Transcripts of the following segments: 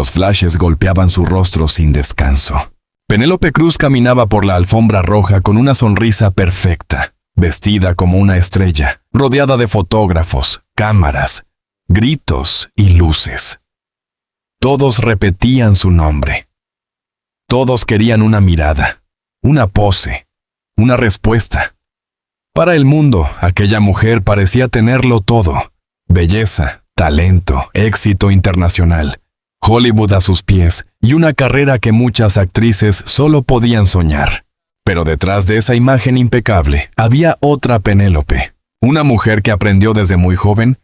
Los flashes golpeaban su rostro sin descanso. Penélope Cruz caminaba por la alfombra roja con una sonrisa perfecta, vestida como una estrella, rodeada de fotógrafos, cámaras, gritos y luces. Todos repetían su nombre. Todos querían una mirada, una pose, una respuesta. Para el mundo, aquella mujer parecía tenerlo todo: belleza, talento, éxito internacional, Hollywood a sus pies y una carrera que muchas actrices solo podían soñar. Pero detrás de esa imagen impecable había otra Penélope, una mujer que aprendió desde muy joven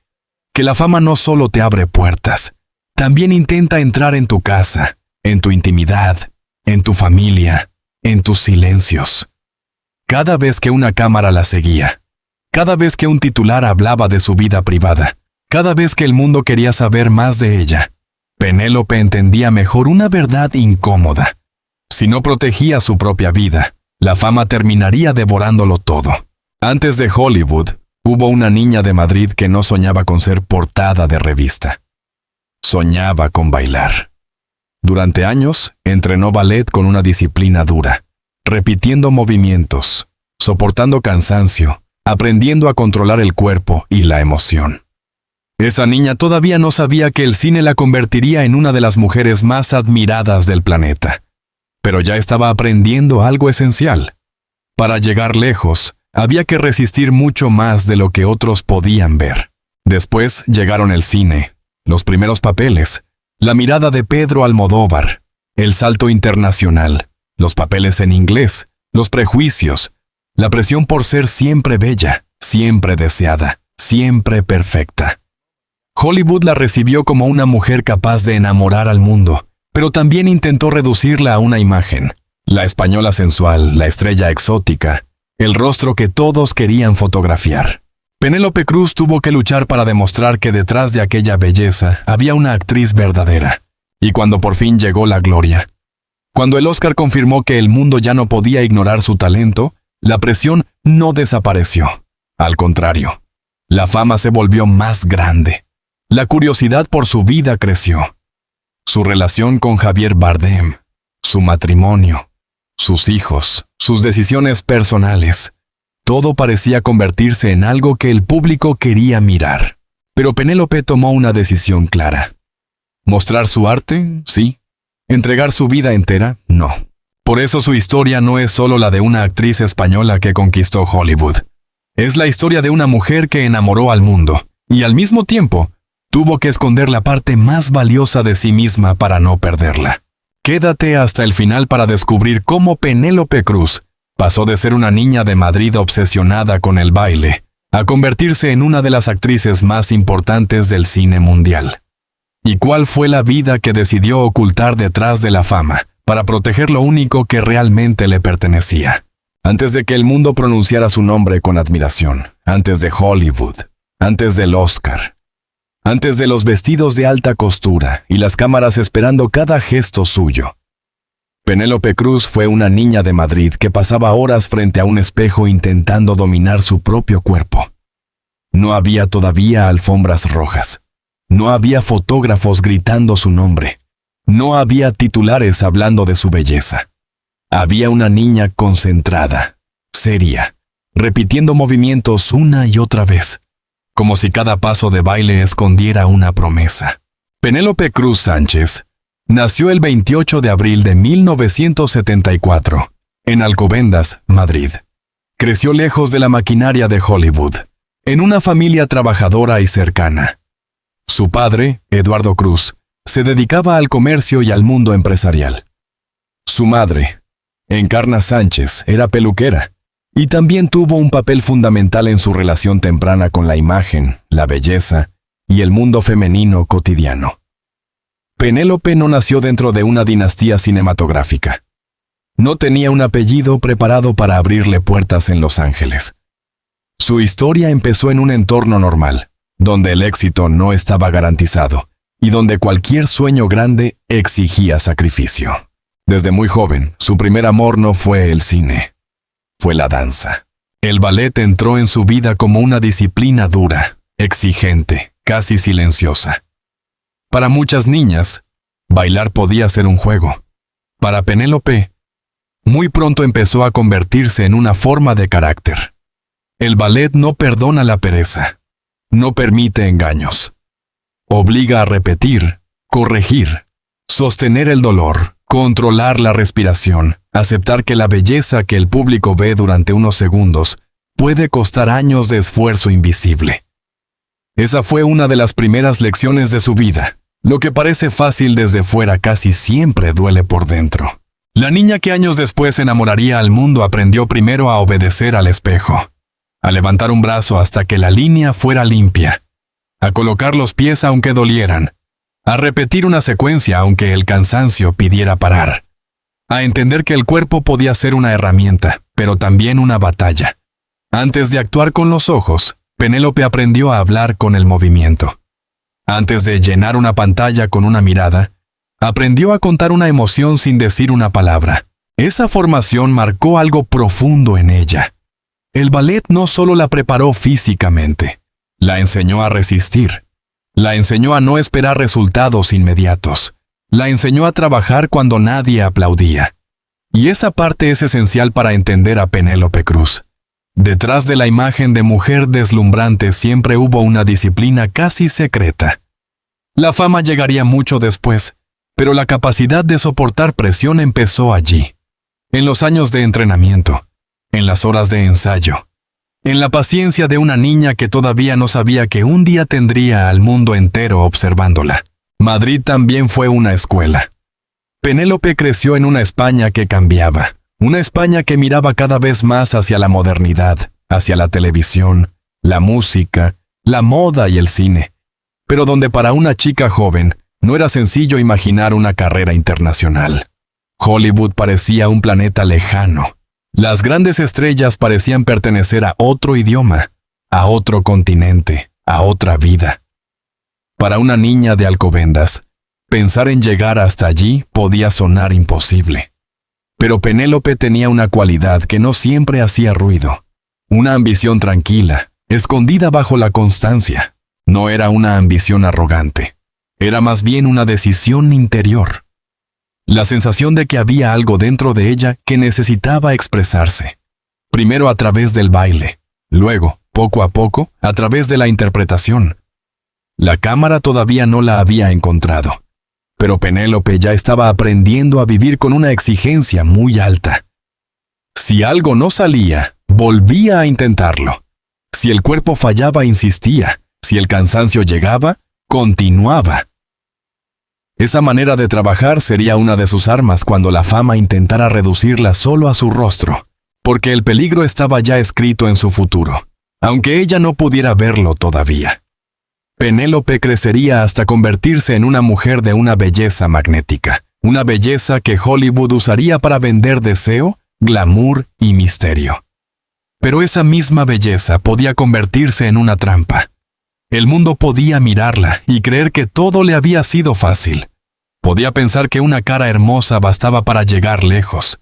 que la fama no solo te abre puertas, también intenta entrar en tu casa, en tu intimidad, en tu familia, en tus silencios. Cada vez que una cámara la seguía, cada vez que un titular hablaba de su vida privada, cada vez que el mundo quería saber más de ella, Penélope entendía mejor una verdad incómoda. Si no protegía su propia vida, la fama terminaría devorándolo todo. Antes de Hollywood, hubo una niña de Madrid que no soñaba con ser portada de revista. Soñaba con bailar. Durante años, entrenó ballet con una disciplina dura, repitiendo movimientos, soportando cansancio, aprendiendo a controlar el cuerpo y la emoción. Esa niña todavía no sabía que el cine la convertiría en una de las mujeres más admiradas del planeta. Pero ya estaba aprendiendo algo esencial. Para llegar lejos, había que resistir mucho más de lo que otros podían ver. Después llegaron el cine, los primeros papeles, la mirada de Pedro Almodóvar, el salto internacional, los papeles en inglés, los prejuicios, la presión por ser siempre bella, siempre deseada, siempre perfecta. Hollywood la recibió como una mujer capaz de enamorar al mundo, pero también intentó reducirla a una imagen: la española sensual, la estrella exótica, el rostro que todos querían fotografiar. Penélope Cruz tuvo que luchar para demostrar que detrás de aquella belleza había una actriz verdadera. Y cuando por fin llegó la gloria, cuando el Oscar confirmó que el mundo ya no podía ignorar su talento, la presión no desapareció. Al contrario, la fama se volvió más grande. La curiosidad por su vida creció. Su relación con Javier Bardem, su matrimonio, sus hijos, sus decisiones personales, todo parecía convertirse en algo que el público quería mirar. Pero Penélope tomó una decisión clara. ¿Mostrar su arte? Sí. ¿Entregar su vida entera? No. Por eso su historia no es solo la de una actriz española que conquistó Hollywood. Es la historia de una mujer que enamoró al mundo y al mismo tiempo tuvo que esconder la parte más valiosa de sí misma para no perderla. Quédate hasta el final para descubrir cómo Penélope Cruz pasó de ser una niña de Madrid obsesionada con el baile a convertirse en una de las actrices más importantes del cine mundial. ¿Y cuál fue la vida que decidió ocultar detrás de la fama para proteger lo único que realmente le pertenecía? Antes de que el mundo pronunciara su nombre con admiración, antes de Hollywood, antes del Oscar, antes de los vestidos de alta costura y las cámaras esperando cada gesto suyo, Penélope Cruz fue una niña de Madrid que pasaba horas frente a un espejo intentando dominar su propio cuerpo. No había todavía alfombras rojas. No había fotógrafos gritando su nombre. No había titulares hablando de su belleza. Había una niña concentrada, seria, repitiendo movimientos una y otra vez, como si cada paso de baile escondiera una promesa. Penélope Cruz Sánchez nació el 28 de abril de 1974, en Alcobendas, Madrid. Creció lejos de la maquinaria de Hollywood, en una familia trabajadora y cercana. Su padre, Eduardo Cruz, se dedicaba al comercio y al mundo empresarial. Su madre, Encarna Sánchez, era peluquera, y también tuvo un papel fundamental en su relación temprana con la imagen, la belleza y el mundo femenino cotidiano. Penélope no nació dentro de una dinastía cinematográfica. No tenía un apellido preparado para abrirle puertas en Los Ángeles. Su historia empezó en un entorno normal, donde el éxito no estaba garantizado y donde cualquier sueño grande exigía sacrificio. Desde muy joven, su primer amor no fue el cine, fue la danza. El ballet entró en su vida como una disciplina dura, exigente, casi silenciosa. Para muchas niñas, Bailar podía ser un juego. Para Penélope, muy pronto empezó a convertirse en una forma de carácter. El ballet no perdona la pereza, no permite engaños. Obliga a repetir, corregir, sostener el dolor, controlar la respiración, aceptar que la belleza que el público ve durante unos segundos puede costar años de esfuerzo invisible. Esa fue una de las primeras lecciones de su vida. Lo que parece fácil desde fuera casi siempre duele por dentro. La niña que años después enamoraría al mundo aprendió primero a obedecer al espejo, a levantar un brazo hasta que la línea fuera limpia, a colocar los pies aunque dolieran, a repetir una secuencia aunque el cansancio pidiera parar, a entender que el cuerpo podía ser una herramienta, pero también una batalla. Antes de actuar con los ojos, Penélope aprendió a hablar con el movimiento. Antes de llenar una pantalla con una mirada, aprendió a contar una emoción sin decir una palabra. Esa formación marcó algo profundo en ella. El ballet no solo la preparó físicamente, la enseñó a resistir, la enseñó a no esperar resultados inmediatos, la enseñó a trabajar cuando nadie aplaudía. Y esa parte es esencial para entender a Penélope Cruz. Detrás de la imagen de mujer deslumbrante siempre hubo una disciplina casi secreta. La fama llegaría mucho después, pero la capacidad de soportar presión empezó allí, en los años de entrenamiento, en las horas de ensayo, en la paciencia de una niña que todavía no sabía que un día tendría al mundo entero observándola. Madrid también fue una escuela. Penélope creció en una España que cambiaba, una España que miraba cada vez más hacia la modernidad, hacia la televisión, la música, la moda y el cine, pero donde para una chica joven no era sencillo imaginar una carrera internacional. Hollywood parecía un planeta lejano. Las grandes estrellas parecían pertenecer a otro idioma, a otro continente, a otra vida. Para una niña de Alcobendas, pensar en llegar hasta allí podía sonar imposible. Pero Penélope tenía una cualidad que no siempre hacía ruido, una ambición tranquila, escondida bajo la constancia. No era una ambición arrogante, era más bien una decisión interior. La sensación de que había algo dentro de ella que necesitaba expresarse. Primero a través del baile, luego, poco a poco, a través de la interpretación. La cámara todavía no la había encontrado, pero Penélope ya estaba aprendiendo a vivir con una exigencia muy alta. Si algo no salía, volvía a intentarlo. Si el cuerpo fallaba, insistía. Si el cansancio llegaba, continuaba. Esa manera de trabajar sería una de sus armas cuando la fama intentara reducirla solo a su rostro, porque el peligro estaba ya escrito en su futuro, aunque ella no pudiera verlo todavía. Penélope crecería hasta convertirse en una mujer de una belleza magnética, una belleza que Hollywood usaría para vender deseo, glamour y misterio. Pero esa misma belleza podía convertirse en una trampa. El mundo podía mirarla y creer que todo le había sido fácil. Podía pensar que una cara hermosa bastaba para llegar lejos.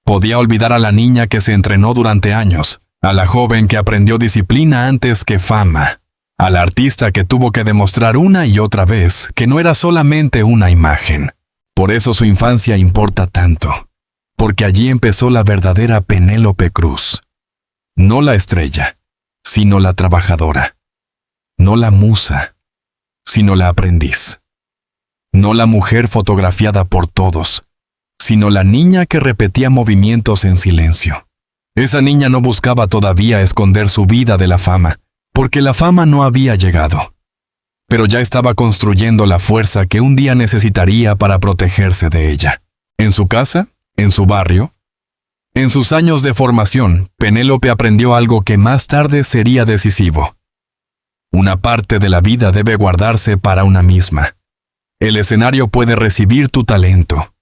Podía olvidar a la niña que se entrenó durante años, a la joven que aprendió disciplina antes que fama, al artista que tuvo que demostrar una y otra vez que no era solamente una imagen. Por eso su infancia importa tanto, porque allí empezó la verdadera Penélope Cruz. No la estrella, sino la trabajadora. No la musa, sino la aprendiz. No la mujer fotografiada por todos, sino la niña que repetía movimientos en silencio. Esa niña no buscaba todavía esconder su vida de la fama, porque la fama no había llegado. Pero ya estaba construyendo la fuerza que un día necesitaría para protegerse de ella. En su casa, en su barrio. En sus años de formación, Penélope aprendió algo que más tarde sería decisivo. Una parte de la vida debe guardarse para una misma. El escenario puede recibir tu talento.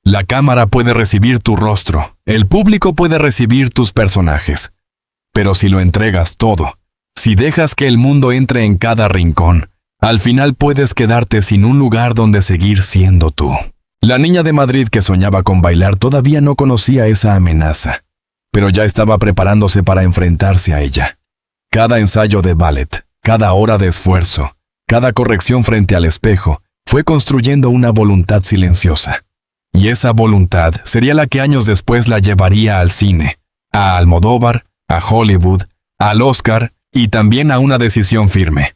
La cámara puede recibir tu rostro. El público puede recibir tus personajes. Pero si lo entregas todo, si dejas que el mundo entre en cada rincón, al final puedes quedarte sin un lugar donde seguir siendo tú. La niña de Madrid que soñaba con bailar todavía no conocía esa amenaza, pero ya estaba preparándose para enfrentarse a ella. Cada ensayo de ballet, cada hora de esfuerzo, cada corrección frente al espejo, fue construyendo una voluntad silenciosa. Y esa voluntad sería la que años después la llevaría al cine, a Almodóvar, a Hollywood, al Oscar y también a una decisión firme: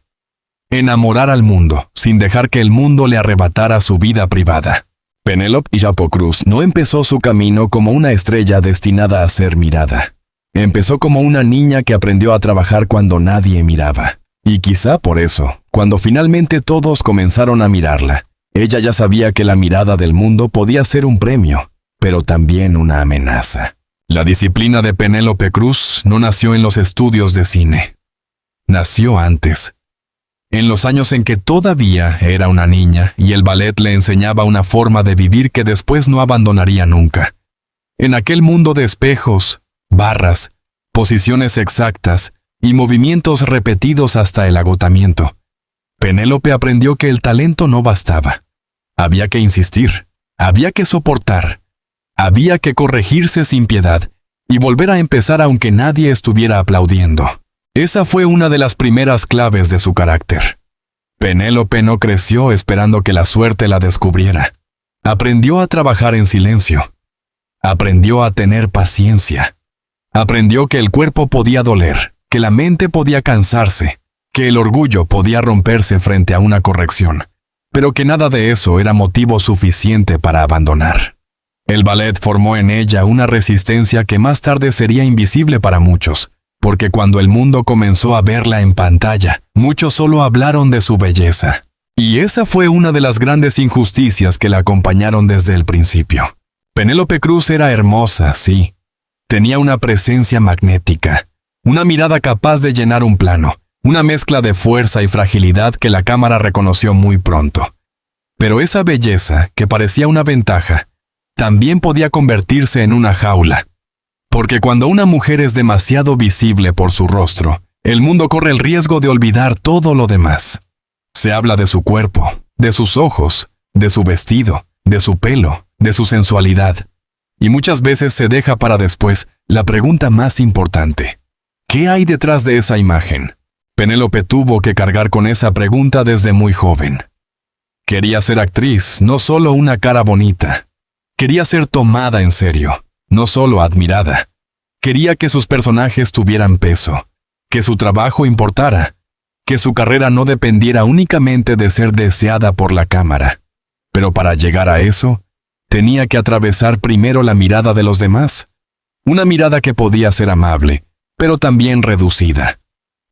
enamorar al mundo sin dejar que el mundo le arrebatara su vida privada. Penélope Cruz no empezó su camino como una estrella destinada a ser mirada. Empezó como una niña que aprendió a trabajar cuando nadie miraba. Y quizá por eso, cuando finalmente todos comenzaron a mirarla, ella ya sabía que la mirada del mundo podía ser un premio, pero también una amenaza. La disciplina de Penélope Cruz no nació en los estudios de cine. Nació antes. En los años en que todavía era una niña y el ballet le enseñaba una forma de vivir que después no abandonaría nunca. En aquel mundo de espejos, barras, posiciones exactas y movimientos repetidos hasta el agotamiento, Penélope aprendió que el talento no bastaba. Había que insistir, había que soportar, había que corregirse sin piedad y volver a empezar aunque nadie estuviera aplaudiendo. Esa fue una de las primeras claves de su carácter. Penélope no creció esperando que la suerte la descubriera. Aprendió a trabajar en silencio. Aprendió a tener paciencia. Aprendió que el cuerpo podía doler, que la mente podía cansarse, que el orgullo podía romperse frente a una corrección, pero que nada de eso era motivo suficiente para abandonar. El ballet formó en ella una resistencia que más tarde sería invisible para muchos, porque cuando el mundo comenzó a verla en pantalla, muchos solo hablaron de su belleza. Y esa fue una de las grandes injusticias que la acompañaron desde el principio. Penélope Cruz era hermosa, sí. Tenía una presencia magnética, una mirada capaz de llenar un plano, una mezcla de fuerza y fragilidad que la cámara reconoció muy pronto. Pero esa belleza, que parecía una ventaja, también podía convertirse en una jaula. Porque cuando una mujer es demasiado visible por su rostro, el mundo corre el riesgo de olvidar todo lo demás. Se habla de su cuerpo, de sus ojos, de su vestido, de su pelo, de su sensualidad. Y muchas veces se deja para después la pregunta más importante: ¿qué hay detrás de esa imagen? Penélope tuvo que cargar con esa pregunta desde muy joven. Quería ser actriz, no solo una cara bonita. Quería ser tomada en serio, no solo admirada. Quería que sus personajes tuvieran peso, que su trabajo importara, que su carrera no dependiera únicamente de ser deseada por la cámara. Pero para llegar a eso, tenía que atravesar primero la mirada de los demás. Una mirada que podía ser amable, pero también reducida.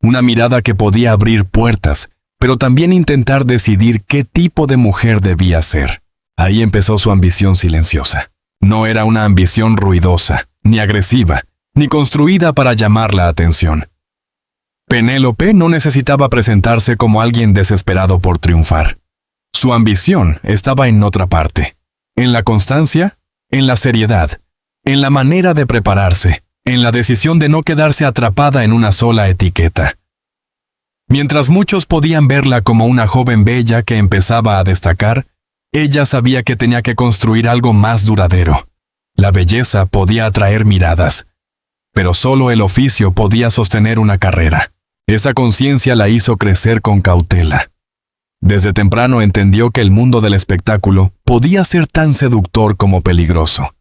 Una mirada que podía abrir puertas, pero también intentar decidir qué tipo de mujer debía ser. Ahí empezó su ambición silenciosa. No era una ambición ruidosa, ni agresiva, ni construida para llamar la atención. Penélope no necesitaba presentarse como alguien desesperado por triunfar. Su ambición estaba en otra parte, en la constancia, en la seriedad, en la manera de prepararse, en la decisión de no quedarse atrapada en una sola etiqueta. Mientras muchos podían verla como una joven bella que empezaba a destacar, ella sabía que tenía que construir algo más duradero. La belleza podía atraer miradas, pero solo el oficio podía sostener una carrera. Esa conciencia la hizo crecer con cautela. Desde temprano entendió que el mundo del espectáculo podía ser tan seductor como peligroso.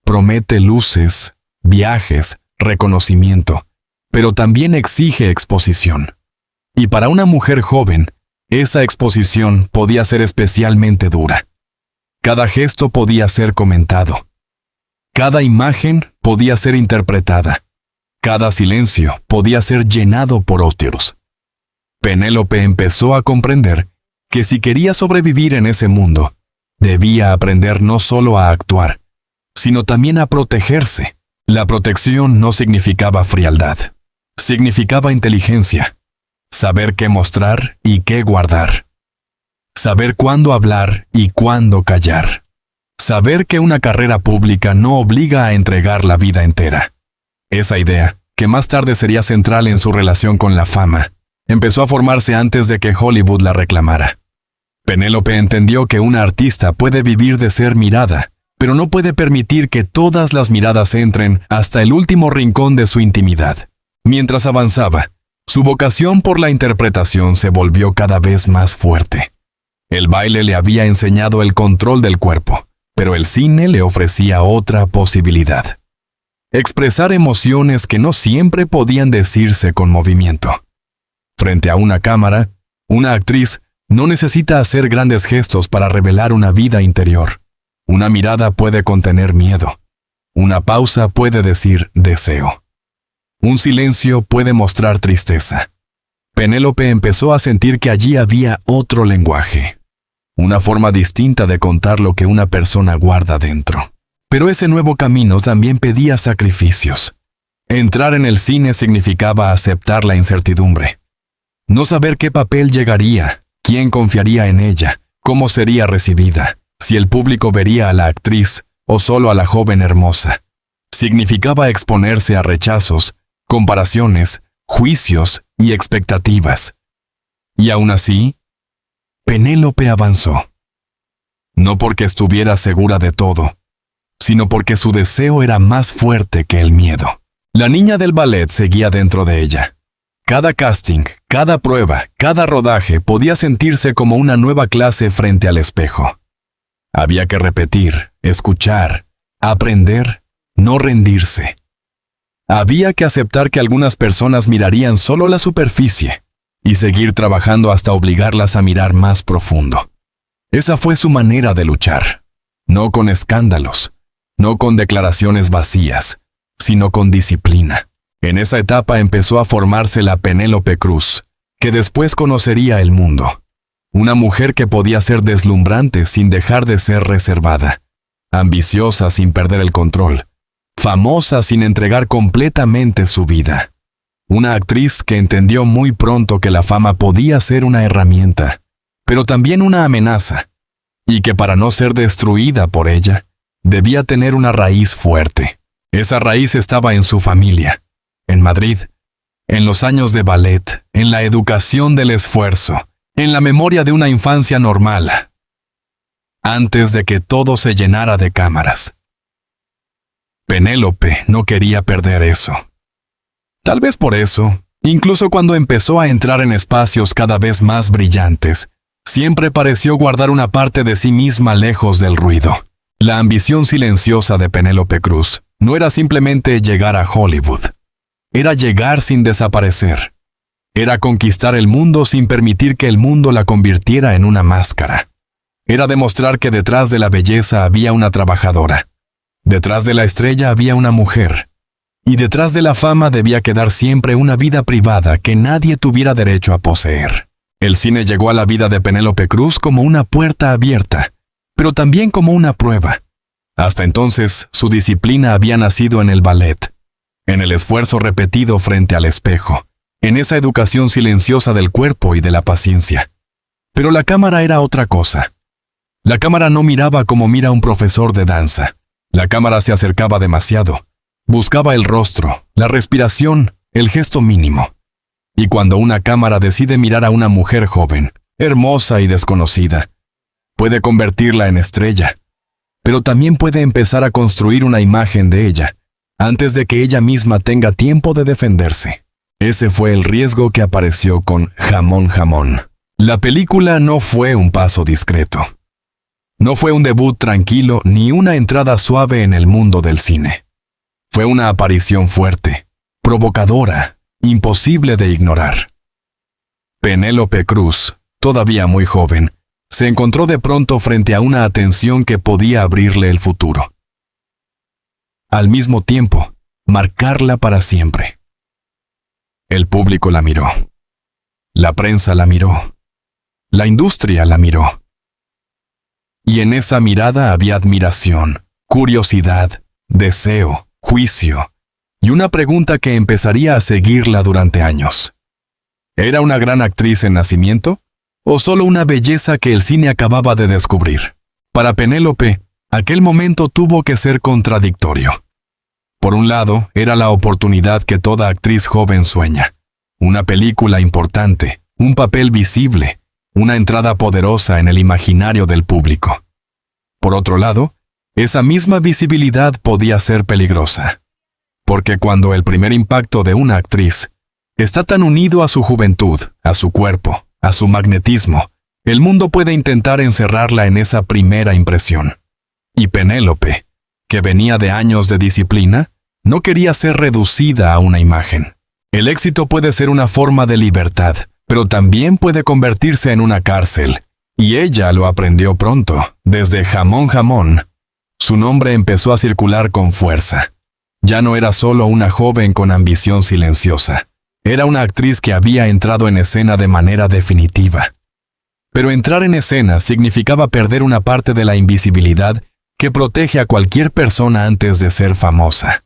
Promete luces, viajes, reconocimiento, pero también exige exposición. Y para una mujer joven, esa exposición podía ser especialmente dura. Cada gesto podía ser comentado. Cada imagen podía ser interpretada. Cada silencio podía ser llenado por otros. Penélope empezó a comprender que si quería sobrevivir en ese mundo, debía aprender no solo a actuar, sino también a protegerse. La protección no significaba frialdad, significaba inteligencia, saber qué mostrar y qué guardar, saber cuándo hablar y cuándo callar, saber que una carrera pública no obliga a entregar la vida entera. Esa idea, que más tarde sería central en su relación con la fama, empezó a formarse antes de que Hollywood la reclamara. Penélope entendió que una artista puede vivir de ser mirada, pero no puede permitir que todas las miradas entren hasta el último rincón de su intimidad. Mientras avanzaba, su vocación por la interpretación se volvió cada vez más fuerte. El baile le había enseñado el control del cuerpo, pero el cine le ofrecía otra posibilidad. Expresar emociones que no siempre podían decirse con movimiento. Frente a una cámara, una actriz no necesita hacer grandes gestos para revelar una vida interior. Una mirada puede contener miedo. Una pausa puede decir deseo. Un silencio puede mostrar tristeza. Penélope empezó a sentir que allí había otro lenguaje. Una forma distinta de contar lo que una persona guarda dentro. Pero ese nuevo camino también pedía sacrificios. Entrar en el cine significaba aceptar la incertidumbre. No saber qué papel llegaría, quién confiaría en ella, cómo sería recibida, si el público vería a la actriz o solo a la joven hermosa. Significaba exponerse a rechazos, comparaciones, juicios y expectativas. Y aún así, Penélope avanzó. No porque estuviera segura de todo, sino porque su deseo era más fuerte que el miedo. La niña del ballet seguía dentro de ella. Cada casting, cada prueba, cada rodaje podía sentirse como una nueva clase frente al espejo. Había que repetir, escuchar, aprender, no rendirse. Había que aceptar que algunas personas mirarían solo la superficie y seguir trabajando hasta obligarlas a mirar más profundo. Esa fue su manera de luchar. No con escándalos, no con declaraciones vacías, sino con disciplina. En esa etapa empezó a formarse la Penélope Cruz, que después conocería el mundo. Una mujer que podía ser deslumbrante sin dejar de ser reservada, ambiciosa sin perder el control, famosa sin entregar completamente su vida. Una actriz que entendió muy pronto que la fama podía ser una herramienta, pero también una amenaza, y que para no ser destruida por ella, debía tener una raíz fuerte. Esa raíz estaba en su familia, en Madrid, en los años de ballet, en la educación del esfuerzo, en la memoria de una infancia normal, antes de que todo se llenara de cámaras. Penélope no quería perder eso. Tal vez por eso, incluso cuando empezó a entrar en espacios cada vez más brillantes, siempre pareció guardar una parte de sí misma lejos del ruido. La ambición silenciosa de Penélope Cruz no era simplemente llegar a Hollywood. Era llegar sin desaparecer. Era conquistar el mundo sin permitir que el mundo la convirtiera en una máscara. Era demostrar que detrás de la belleza había una trabajadora. Detrás de la estrella había una mujer. Y detrás de la fama debía quedar siempre una vida privada que nadie tuviera derecho a poseer. El cine llegó a la vida de Penélope Cruz como una puerta abierta, pero también como una prueba. Hasta entonces, su disciplina había nacido en el ballet, en el esfuerzo repetido frente al espejo, en esa educación silenciosa del cuerpo y de la paciencia. Pero la cámara era otra cosa. La cámara no miraba como mira un profesor de danza. La cámara se acercaba demasiado. Buscaba el rostro, la respiración, el gesto mínimo. Y cuando una cámara decide mirar a una mujer joven, hermosa y desconocida, puede convertirla en estrella, pero también puede empezar a construir una imagen de ella, antes de que ella misma tenga tiempo de defenderse. Ese fue el riesgo que apareció con Jamón Jamón. La película no fue un paso discreto. No fue un debut tranquilo ni una entrada suave en el mundo del cine. Fue una aparición fuerte, provocadora, imposible de ignorar. Penélope Cruz, todavía muy joven, se encontró de pronto frente a una atención que podía abrirle el futuro. Al mismo tiempo, marcarla para siempre. El público la miró. La prensa la miró. La industria la miró. Y en esa mirada había admiración, curiosidad, deseo, juicio, y una pregunta que empezaría a seguirla durante años. ¿Era una gran actriz en nacimiento? ¿O solo una belleza que el cine acababa de descubrir? Para Penélope, aquel momento tuvo que ser contradictorio. Por un lado, era la oportunidad que toda actriz joven sueña. Una película importante, un papel visible, una entrada poderosa en el imaginario del público. Por otro lado, esa misma visibilidad podía ser peligrosa. Porque cuando el primer impacto de una actriz está tan unido a su juventud, a su cuerpo, a su magnetismo, El mundo puede intentar encerrarla en esa primera impresión. Y Penélope, que venía de años de disciplina, no quería ser reducida a una imagen. El éxito puede ser una forma de libertad, pero también puede convertirse en una cárcel. Y ella lo aprendió pronto. Desde Jamón Jamón, su nombre empezó a circular con fuerza. Ya no era solo una joven con ambición silenciosa. Era una actriz que había entrado en escena de manera definitiva. Pero entrar en escena significaba perder una parte de la invisibilidad que protege a cualquier persona antes de ser famosa.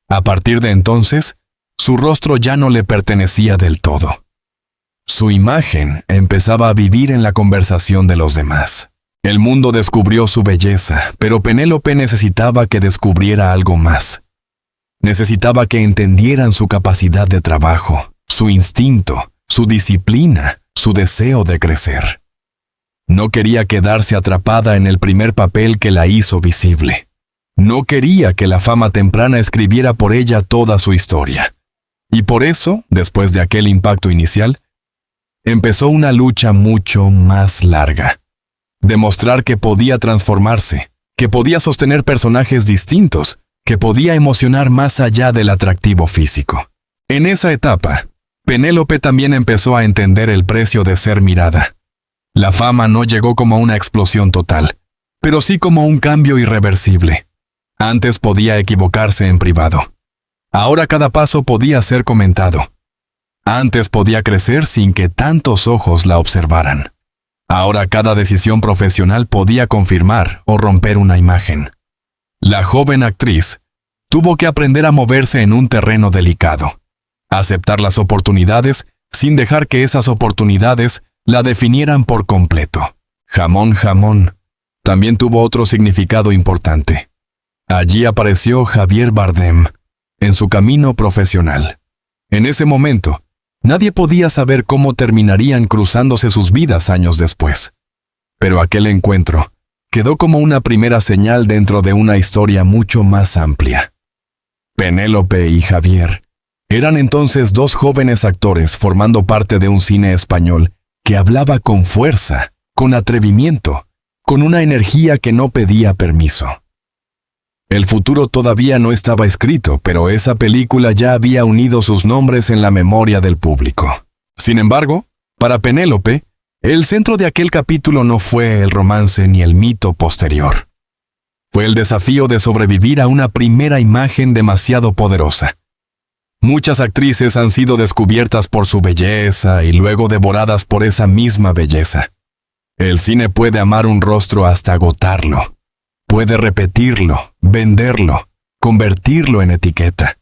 A partir de entonces, su rostro ya no le pertenecía del todo. Su imagen empezaba a vivir en la conversación de los demás. El mundo descubrió su belleza, pero Penélope necesitaba que descubriera algo más. Necesitaba que entendieran su capacidad de trabajo, su instinto, su disciplina, su deseo de crecer. No quería quedarse atrapada en el primer papel que la hizo visible. No quería que la fama temprana escribiera por ella toda su historia. Y por eso, después de aquel impacto inicial, empezó una lucha mucho más larga. Demostrar que podía transformarse, que podía sostener personajes distintos, que podía emocionar más allá del atractivo físico. En esa etapa, Penélope también empezó a entender el precio de ser mirada. La fama no llegó como una explosión total, pero sí como un cambio irreversible. Antes podía equivocarse en privado. Ahora cada paso podía ser comentado. Antes podía crecer sin que tantos ojos la observaran. Ahora cada decisión profesional podía confirmar o romper una imagen. La joven actriz tuvo que aprender a moverse en un terreno delicado, a aceptar las oportunidades sin dejar que esas oportunidades la definieran por completo. Jamón Jamón también tuvo otro significado importante. Allí apareció Javier Bardem, en su camino profesional. En ese momento, nadie podía saber cómo terminarían cruzándose sus vidas años después. Pero aquel encuentro quedó como una primera señal dentro de una historia mucho más amplia. Penélope y Javier eran entonces dos jóvenes actores formando parte de un cine español que hablaba con fuerza, con atrevimiento, con una energía que no pedía permiso. El futuro todavía no estaba escrito, pero esa película ya había unido sus nombres en la memoria del público. Sin embargo, para Penélope, el centro de aquel capítulo no fue el romance ni el mito posterior. Fue el desafío de sobrevivir a una primera imagen demasiado poderosa. Muchas actrices han sido descubiertas por su belleza y luego devoradas por esa misma belleza. El cine puede amar un rostro hasta agotarlo. Puede repetirlo, venderlo, convertirlo en etiqueta.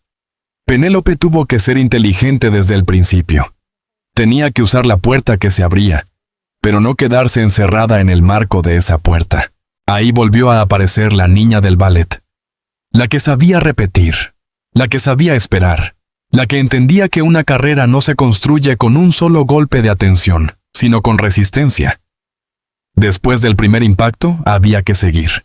Penélope tuvo que ser inteligente desde el principio. Tenía que usar la puerta que se abría, pero no quedarse encerrada en el marco de esa puerta. Ahí volvió a aparecer la niña del ballet. La que sabía repetir, la que sabía esperar, la que entendía que una carrera no se construye con un solo golpe de atención, sino con resistencia. Después del primer impacto, había que seguir.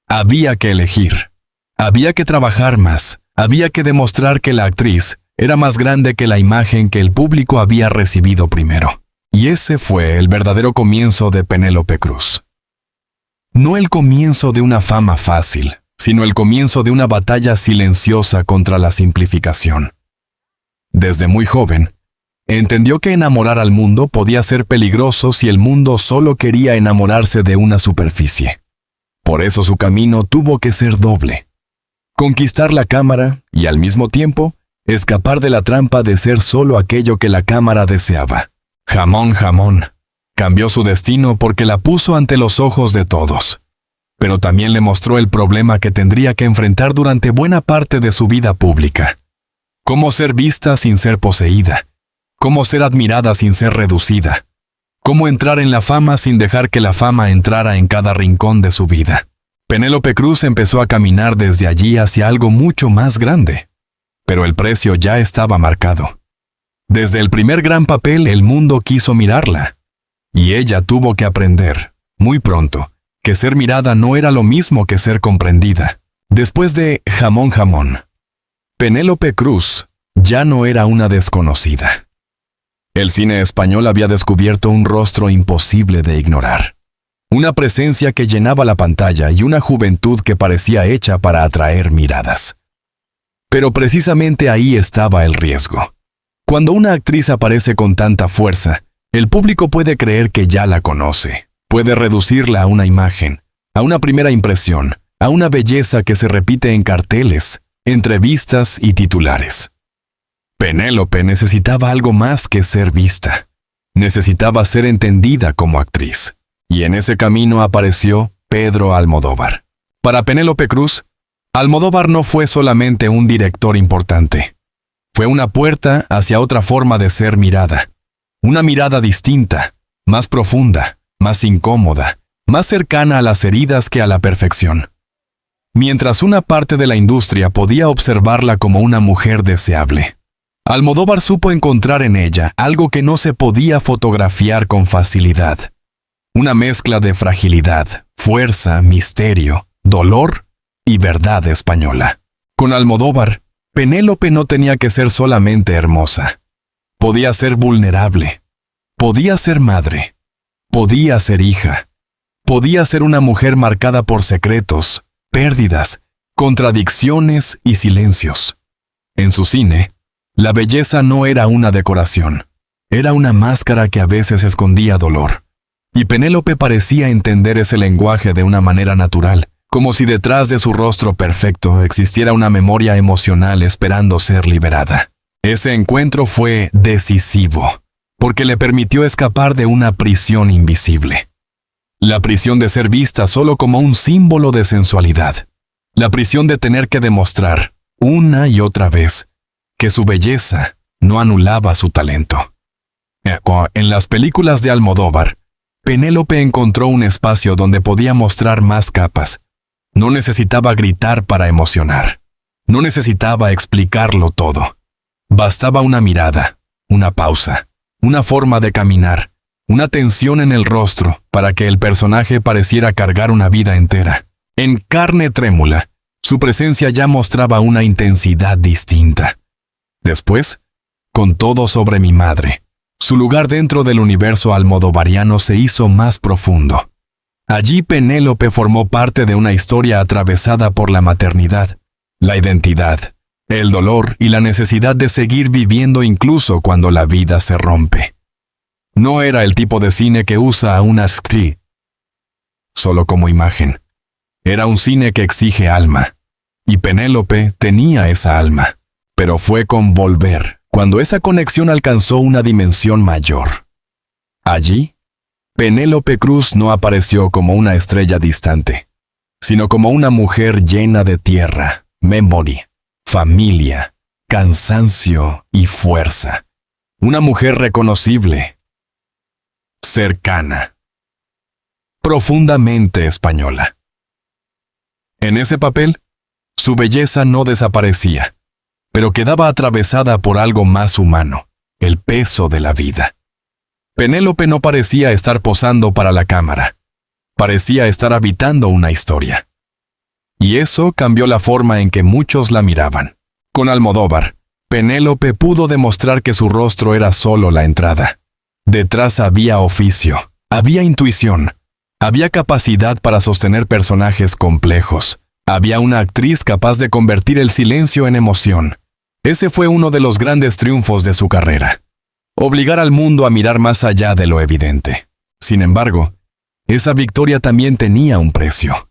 Había que elegir. Había que trabajar más. Había que demostrar que la actriz era más grande que la imagen que el público había recibido primero. Y ese fue el verdadero comienzo de Penélope Cruz. No el comienzo de una fama fácil, sino el comienzo de una batalla silenciosa contra la simplificación. Desde muy joven, entendió que enamorar al mundo podía ser peligroso si el mundo solo quería enamorarse de una superficie. Por eso su camino tuvo que ser doble. Conquistar la cámara y, al mismo tiempo, escapar de la trampa de ser solo aquello que la cámara deseaba. Jamón Jamón cambió su destino porque la puso ante los ojos de todos. Pero también le mostró el problema que tendría que enfrentar durante buena parte de su vida pública. Cómo ser vista sin ser poseída. Cómo ser admirada sin ser reducida. Cómo entrar en la fama sin dejar que la fama entrara en cada rincón de su vida. Penélope Cruz empezó a caminar desde allí hacia algo mucho más grande. Pero el precio ya estaba marcado. Desde el primer gran papel el mundo quiso mirarla. Y ella tuvo que aprender, muy pronto, que ser mirada no era lo mismo que ser comprendida. Después de Jamón Jamón, Penélope Cruz ya no era una desconocida. El cine español había descubierto un rostro imposible de ignorar. Una presencia que llenaba la pantalla y una juventud que parecía hecha para atraer miradas. Pero precisamente ahí estaba el riesgo. Cuando una actriz aparece con tanta fuerza, el público puede creer que ya la conoce. Puede reducirla a una imagen, a una primera impresión, a una belleza que se repite en carteles, entrevistas y titulares. Penélope necesitaba algo más que ser vista. Necesitaba ser entendida como actriz. Y en ese camino apareció Pedro Almodóvar. Para Penélope Cruz, Almodóvar no fue solamente un director importante. Fue una puerta hacia otra forma de ser mirada. Una mirada distinta, más profunda, más incómoda, más cercana a las heridas que a la perfección. Mientras una parte de la industria podía observarla como una mujer deseable, Almodóvar supo encontrar en ella algo que no se podía fotografiar con facilidad. Una mezcla de fragilidad, fuerza, misterio, dolor y verdad española. Con Almodóvar, Penélope no tenía que ser solamente hermosa. Podía ser vulnerable. Podía ser madre. Podía ser hija. Podía ser una mujer marcada por secretos, pérdidas, contradicciones y silencios. En su cine, la belleza no era una decoración. Era una máscara que a veces escondía dolor. Y Penélope parecía entender ese lenguaje de una manera natural, como si detrás de su rostro perfecto existiera una memoria emocional esperando ser liberada. Ese encuentro fue decisivo, porque le permitió escapar de una prisión invisible. La prisión de ser vista solo como un símbolo de sensualidad. La prisión de tener que demostrar, una y otra vez, que su belleza no anulaba su talento. En las películas de Almodóvar, Penélope encontró un espacio donde podía mostrar más capas. No necesitaba gritar para emocionar. No necesitaba explicarlo todo. Bastaba una mirada, una pausa, una forma de caminar, una tensión en el rostro para que el personaje pareciera cargar una vida entera. En Carne trémula, su presencia ya mostraba una intensidad distinta. Después, Con todo sobre mi madre, su lugar dentro del universo almodovariano se hizo más profundo. Allí Penélope formó parte de una historia atravesada por la maternidad, la identidad, el dolor y la necesidad de seguir viviendo incluso cuando la vida se rompe. No era el tipo de cine que usa a una actriz solo como imagen. Era un cine que exige alma. Y Penélope tenía esa alma. Pero fue con Volver cuando esa conexión alcanzó una dimensión mayor. Allí, Penélope Cruz no apareció como una estrella distante, sino como una mujer llena de tierra, memoria, familia, cansancio y fuerza. Una mujer reconocible, cercana, profundamente española. En ese papel, su belleza no desaparecía, pero quedaba atravesada por algo más humano, el peso de la vida. Penélope no parecía estar posando para la cámara, parecía estar habitando una historia. Y eso cambió la forma en que muchos la miraban. Con Almodóvar, Penélope pudo demostrar que su rostro era solo la entrada. Detrás había oficio, había intuición, había capacidad para sostener personajes complejos. Había una actriz capaz de convertir el silencio en emoción. Ese fue uno de los grandes triunfos de su carrera. Obligar al mundo a mirar más allá de lo evidente. Sin embargo, esa victoria también tenía un precio.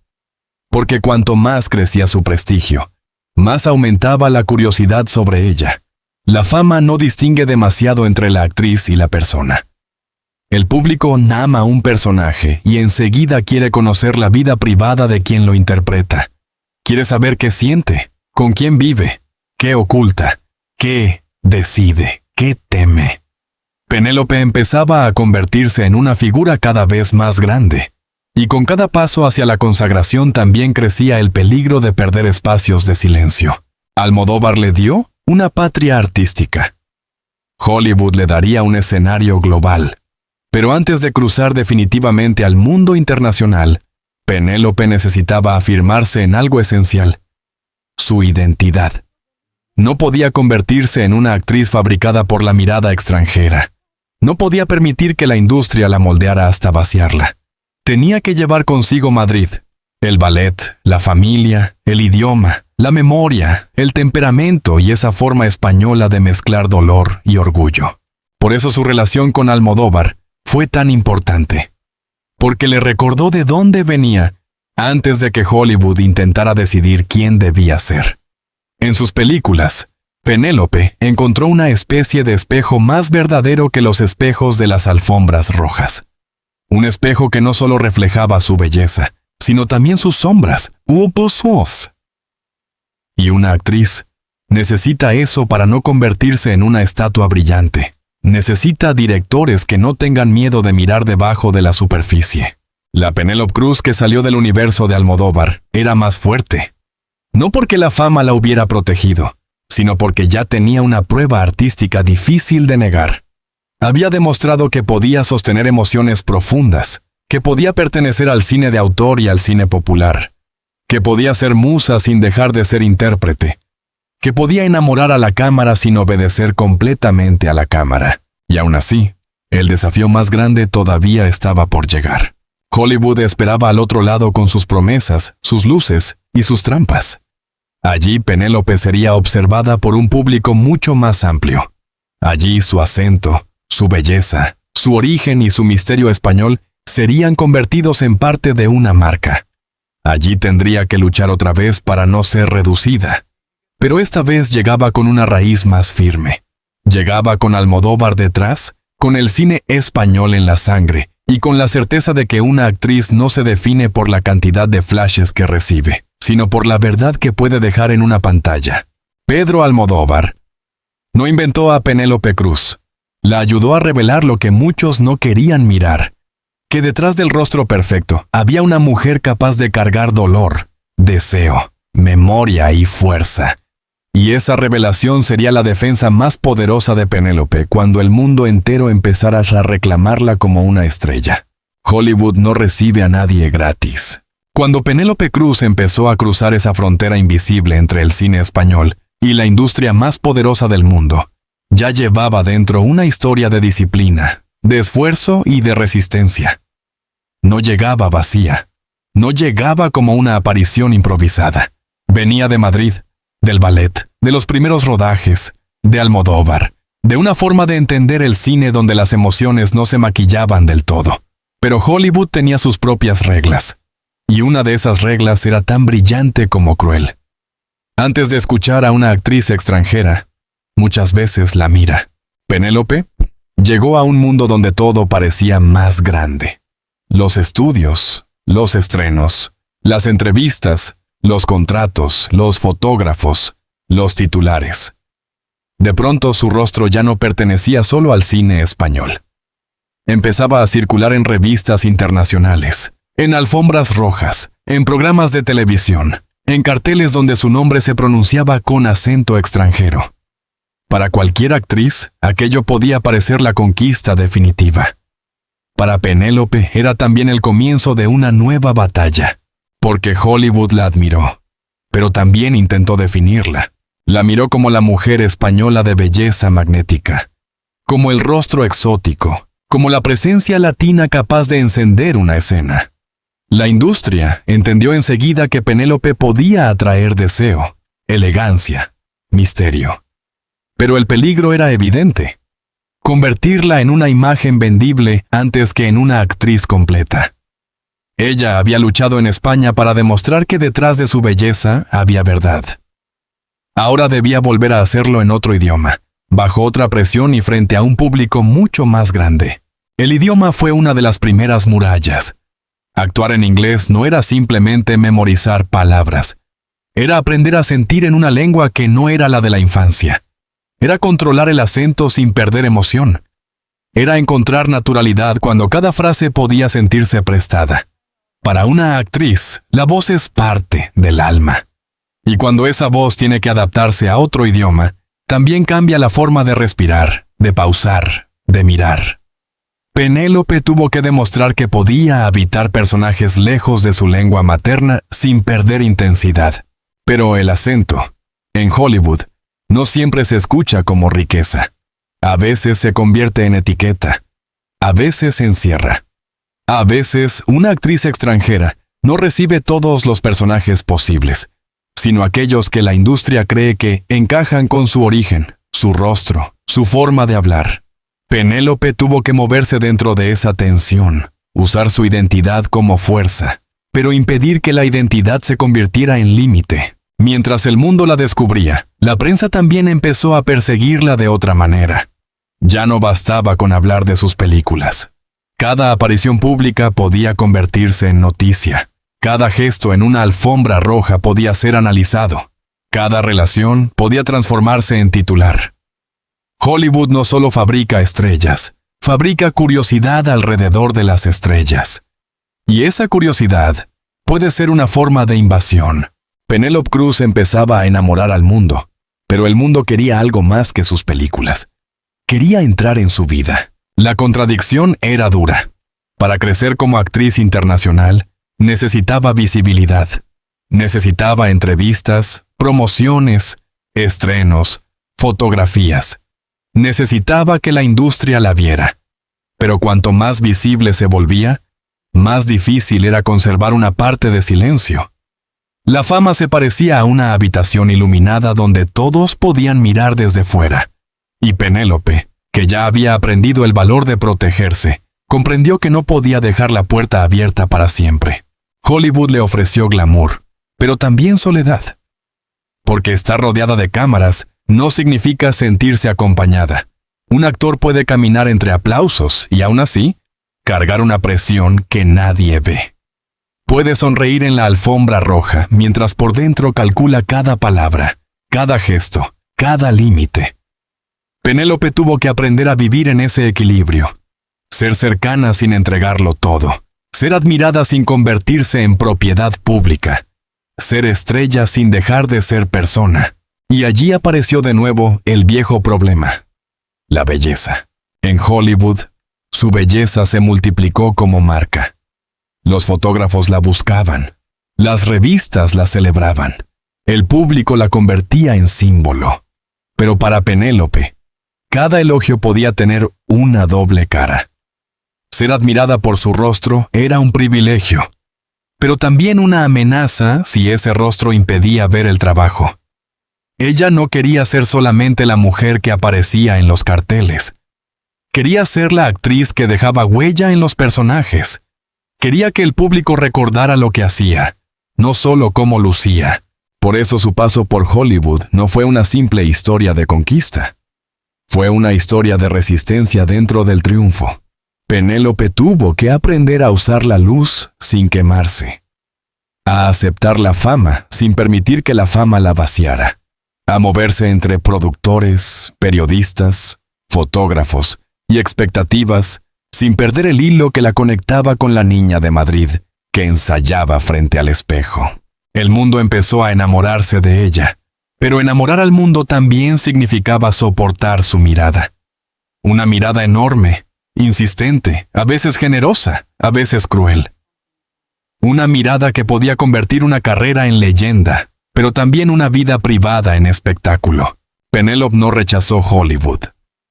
Porque cuanto más crecía su prestigio, más aumentaba la curiosidad sobre ella. La fama no distingue demasiado entre la actriz y la persona. El público ama a un personaje y enseguida quiere conocer la vida privada de quien lo interpreta. Quiere saber qué siente, con quién vive, qué oculta, qué decide, qué teme. Penélope empezaba a convertirse en una figura cada vez más grande, y con cada paso hacia la consagración también crecía el peligro de perder espacios de silencio. Almodóvar le dio una patria artística. Hollywood le daría un escenario global. Pero antes de cruzar definitivamente al mundo internacional, Penélope necesitaba afirmarse en algo esencial: su identidad. No podía convertirse en una actriz fabricada por la mirada extranjera. No podía permitir que la industria la moldeara hasta vaciarla. Tenía que llevar consigo Madrid, el ballet, la familia, el idioma, la memoria, el temperamento y esa forma española de mezclar dolor y orgullo. Por eso su relación con Almodóvar fue tan importante, porque le recordó de dónde venía antes de que Hollywood intentara decidir quién debía ser. En sus películas, Penélope encontró una especie de espejo más verdadero que los espejos de las alfombras rojas. Un espejo que no solo reflejaba su belleza, sino también sus sombras. Y una actriz necesita eso para no convertirse en una estatua brillante. Necesita directores que no tengan miedo de mirar debajo de la superficie. La Penélope Cruz que salió del universo de Almodóvar era más fuerte. No porque la fama la hubiera protegido, sino porque ya tenía una prueba artística difícil de negar. Había demostrado que podía sostener emociones profundas, que podía pertenecer al cine de autor y al cine popular, que podía ser musa sin dejar de ser intérprete, que podía enamorar a la cámara sin obedecer completamente a la cámara. Y aún así, el desafío más grande todavía estaba por llegar. Hollywood esperaba al otro lado con sus promesas, sus luces y sus trampas. Allí Penélope sería observada por un público mucho más amplio. Allí su acento, su belleza, su origen y su misterio español serían convertidos en parte de una marca. Allí tendría que luchar otra vez para no ser reducida. Pero esta vez llegaba con una raíz más firme. Llegaba con Almodóvar detrás, con el cine español en la sangre y con la certeza de que una actriz no se define por la cantidad de flashes que recibe, sino por la verdad que puede dejar en una pantalla. Pedro Almodóvar no inventó a Penélope Cruz. La ayudó a revelar lo que muchos no querían mirar, que detrás del rostro perfecto había una mujer capaz de cargar dolor, deseo, memoria y fuerza. Y esa revelación sería la defensa más poderosa de Penélope cuando el mundo entero empezara a reclamarla como una estrella. Hollywood no recibe a nadie gratis. Cuando Penélope Cruz empezó a cruzar esa frontera invisible entre el cine español y la industria más poderosa del mundo, ya llevaba dentro una historia de disciplina, de esfuerzo y de resistencia. No llegaba vacía. No llegaba como una aparición improvisada. Venía de Madrid, del ballet, de los primeros rodajes, de Almodóvar, de una forma de entender el cine donde las emociones no se maquillaban del todo. Pero Hollywood tenía sus propias reglas, y una de esas reglas era tan brillante como cruel. Antes de escuchar a una actriz extranjera, muchas veces la mira. Penélope llegó a un mundo donde todo parecía más grande. Los estudios, los estrenos, las entrevistas, los contratos, los fotógrafos, los titulares. De pronto su rostro ya no pertenecía solo al cine español. Empezaba a circular en revistas internacionales, en alfombras rojas, en programas de televisión, en carteles donde su nombre se pronunciaba con acento extranjero. Para cualquier actriz, aquello podía parecer la conquista definitiva. Para Penélope era también el comienzo de una nueva batalla, porque Hollywood la admiró, pero también intentó definirla. La miró como la mujer española de belleza magnética, como el rostro exótico, como la presencia latina capaz de encender una escena. La industria entendió enseguida que Penélope podía atraer deseo, elegancia, misterio. Pero el peligro era evidente: convertirla en una imagen vendible antes que en una actriz completa. Ella había luchado en España para demostrar que detrás de su belleza había verdad. Ahora debía volver a hacerlo en otro idioma, bajo otra presión y frente a un público mucho más grande. El idioma fue una de las primeras murallas. Actuar en inglés no era simplemente memorizar palabras. Era aprender a sentir en una lengua que no era la de la infancia. Era controlar el acento sin perder emoción. Era encontrar naturalidad cuando cada frase podía sentirse prestada. Para una actriz, la voz es parte del alma. Y cuando esa voz tiene que adaptarse a otro idioma, también cambia la forma de respirar, de pausar, de mirar. Penélope tuvo que demostrar que podía habitar personajes lejos de su lengua materna sin perder intensidad. Pero el acento, en Hollywood, no siempre se escucha como riqueza. A veces se convierte en etiqueta. A veces se encierra. A veces una actriz extranjera no recibe todos los personajes posibles, sino aquellos que la industria cree que encajan con su origen, su rostro, su forma de hablar. Penélope tuvo que moverse dentro de esa tensión, usar su identidad como fuerza, pero impedir que la identidad se convirtiera en límite. Mientras el mundo la descubría, la prensa también empezó a perseguirla de otra manera. Ya no bastaba con hablar de sus películas. Cada aparición pública podía convertirse en noticia. Cada gesto en una alfombra roja podía ser analizado. Cada relación podía transformarse en titular. Hollywood no solo fabrica estrellas, fabrica curiosidad alrededor de las estrellas. Y esa curiosidad puede ser una forma de invasión. Penélope Cruz empezaba a enamorar al mundo, pero el mundo quería algo más que sus películas. Quería entrar en su vida. La contradicción era dura. Para crecer como actriz internacional, necesitaba visibilidad. Necesitaba entrevistas, promociones, estrenos, fotografías. Necesitaba que la industria la viera. Pero cuanto más visible se volvía, más difícil era conservar una parte de silencio. La fama se parecía a una habitación iluminada donde todos podían mirar desde fuera. Y Penélope, que ya había aprendido el valor de protegerse, comprendió que no podía dejar la puerta abierta para siempre. Hollywood le ofreció glamour, pero también soledad. Porque estar rodeada de cámaras no significa sentirse acompañada. Un actor puede caminar entre aplausos y aún así, cargar una presión que nadie ve. Puede sonreír en la alfombra roja mientras por dentro calcula cada palabra, cada gesto, cada límite. Penélope tuvo que aprender a vivir en ese equilibrio. Ser cercana sin entregarlo todo. Ser admirada sin convertirse en propiedad pública. Ser estrella sin dejar de ser persona. Y allí apareció de nuevo el viejo problema. La belleza. En Hollywood, su belleza se multiplicó como marca. Los fotógrafos la buscaban. Las revistas la celebraban. El público la convertía en símbolo. Pero para Penélope, cada elogio podía tener una doble cara. Ser admirada por su rostro era un privilegio, pero también una amenaza si ese rostro impedía ver el trabajo. Ella no quería ser solamente la mujer que aparecía en los carteles. Quería ser la actriz que dejaba huella en los personajes. Quería que el público recordara lo que hacía, no solo cómo lucía. Por eso su paso por Hollywood no fue una simple historia de conquista. Fue una historia de resistencia dentro del triunfo. Penélope tuvo que aprender a usar la luz sin quemarse. A aceptar la fama sin permitir que la fama la vaciara. A moverse entre productores, periodistas, fotógrafos y expectativas sin perder el hilo que la conectaba con la niña de Madrid que ensayaba frente al espejo. El mundo empezó a enamorarse de ella, pero enamorar al mundo también significaba soportar su mirada. Una mirada enorme, insistente, a veces generosa, a veces cruel. Una mirada que podía convertir una carrera en leyenda, pero también una vida privada en espectáculo. Penélope no rechazó Hollywood.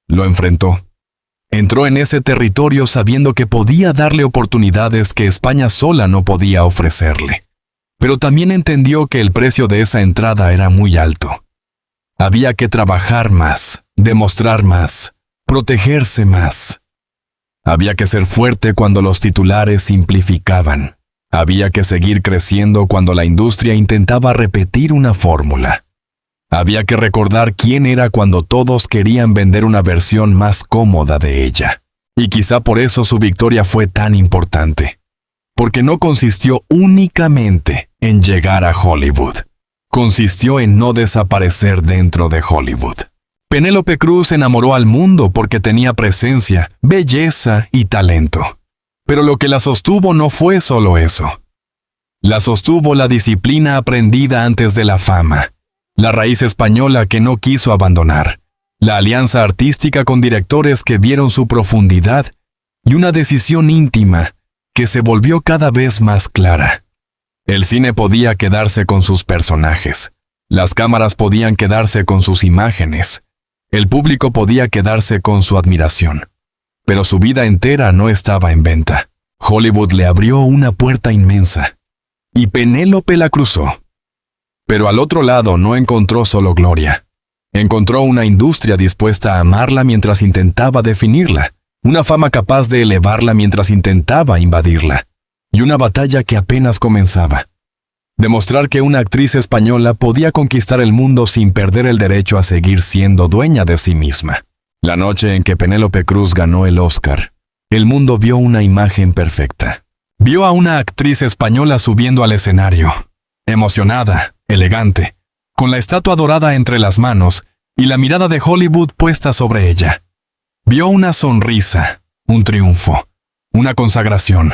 Lo enfrentó. Entró en ese territorio sabiendo que podía darle oportunidades que España sola no podía ofrecerle. Pero también entendió que el precio de esa entrada era muy alto. Había que trabajar más, demostrar más, protegerse más. Había que ser fuerte cuando los titulares simplificaban. Había que seguir creciendo cuando la industria intentaba repetir una fórmula. Había que recordar quién era cuando todos querían vender una versión más cómoda de ella. Y quizá por eso su victoria fue tan importante. Porque no consistió únicamente en llegar a Hollywood. Consistió en no desaparecer dentro de Hollywood. Penélope Cruz enamoró al mundo porque tenía presencia, belleza y talento. Pero lo que la sostuvo no fue solo eso. La sostuvo la disciplina aprendida antes de la fama. La raíz española que no quiso abandonar, la alianza artística con directores que vieron su profundidad y una decisión íntima que se volvió cada vez más clara. El cine podía quedarse con sus personajes, las cámaras podían quedarse con sus imágenes, El público podía quedarse con su admiración, pero su vida entera no estaba en venta. Hollywood le abrió una puerta inmensa, y Penélope la cruzó. Pero al otro lado no encontró solo gloria. Encontró una industria dispuesta a amarla mientras intentaba definirla, una fama capaz de elevarla mientras intentaba invadirla, y una batalla que apenas comenzaba. Demostrar que una actriz española podía conquistar el mundo sin perder el derecho a seguir siendo dueña de sí misma. La noche en que Penélope Cruz ganó el Oscar, el mundo vio una imagen perfecta. Vio a una actriz española subiendo al escenario, emocionada, elegante, con la estatua dorada entre las manos y la mirada de Hollywood puesta sobre ella. Vio una sonrisa, un triunfo, una consagración.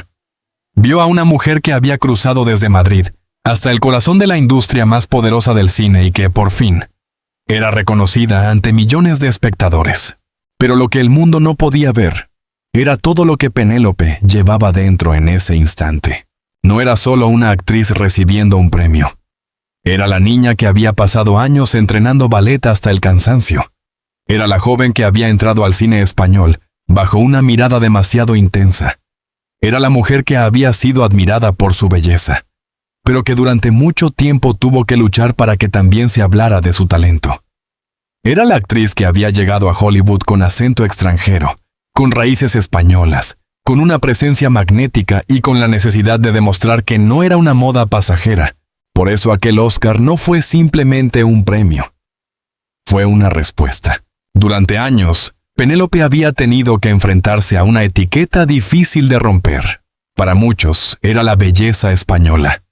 Vio a una mujer que había cruzado desde Madrid hasta el corazón de la industria más poderosa del cine y que, por fin, era reconocida ante millones de espectadores. Pero lo que el mundo no podía ver era todo lo que Penélope llevaba dentro en ese instante. No era solo una actriz recibiendo un premio. Era la niña que había pasado años entrenando ballet hasta el cansancio. Era la joven que había entrado al cine español bajo una mirada demasiado intensa. Era la mujer que había sido admirada por su belleza, pero que durante mucho tiempo tuvo que luchar para que también se hablara de su talento. Era la actriz que había llegado a Hollywood con acento extranjero, con raíces españolas, con una presencia magnética y con la necesidad de demostrar que no era una moda pasajera. Por eso aquel Oscar no fue simplemente un premio. Fue una respuesta. Durante años, Penélope había tenido que enfrentarse a una etiqueta difícil de romper. Para muchos, era la belleza española.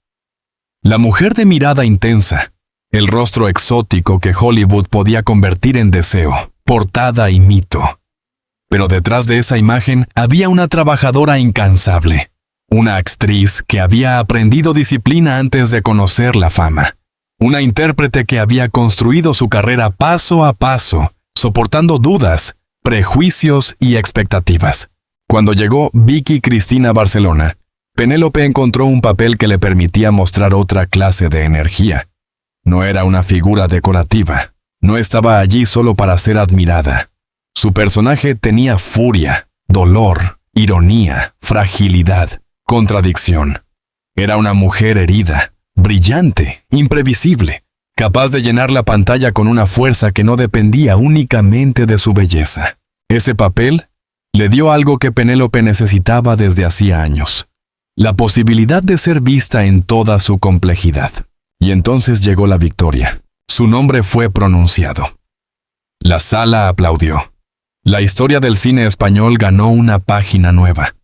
La mujer de mirada intensa, el rostro exótico que Hollywood podía convertir en deseo, portada y mito. Pero detrás de esa imagen había una trabajadora incansable, una actriz que había aprendido disciplina antes de conocer la fama, una intérprete que había construido su carrera paso a paso, soportando dudas, prejuicios y expectativas. Cuando llegó Vicky Cristina Barcelona, Penélope encontró un papel que le permitía mostrar otra clase de energía. No era una figura decorativa, no estaba allí solo para ser admirada. Su personaje tenía furia, dolor, ironía, fragilidad, contradicción. Era una mujer herida, brillante, imprevisible, capaz de llenar la pantalla con una fuerza que no dependía únicamente de su belleza. Ese papel le dio algo que Penélope necesitaba desde hacía años: la posibilidad de ser vista en toda su complejidad. Y entonces llegó la victoria. Su nombre fue pronunciado. La sala aplaudió. La historia del cine español ganó una página nueva.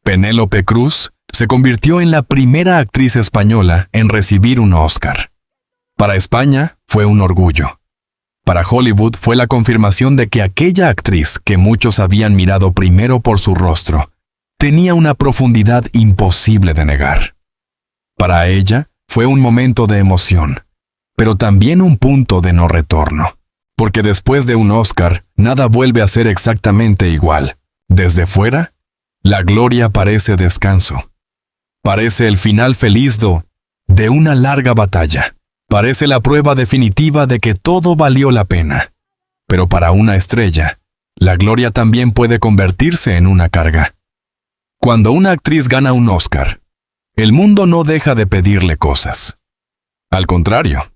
Penélope Cruz se convirtió en la primera actriz española en recibir un Oscar. Para España fue un orgullo. Para Hollywood fue la confirmación de que aquella actriz que muchos habían mirado primero por su rostro tenía una profundidad imposible de negar. Para ella fue un momento de emoción, pero también un punto de no retorno, porque después de un Oscar, nada vuelve a ser exactamente igual. Desde fuera, la gloria parece descanso. Parece el final feliz de una larga batalla. Parece la prueba definitiva de que todo valió la pena. Pero para una estrella, la gloria también puede convertirse en una carga. Cuando una actriz gana un Oscar, el mundo no deja de pedirle cosas. Al contrario,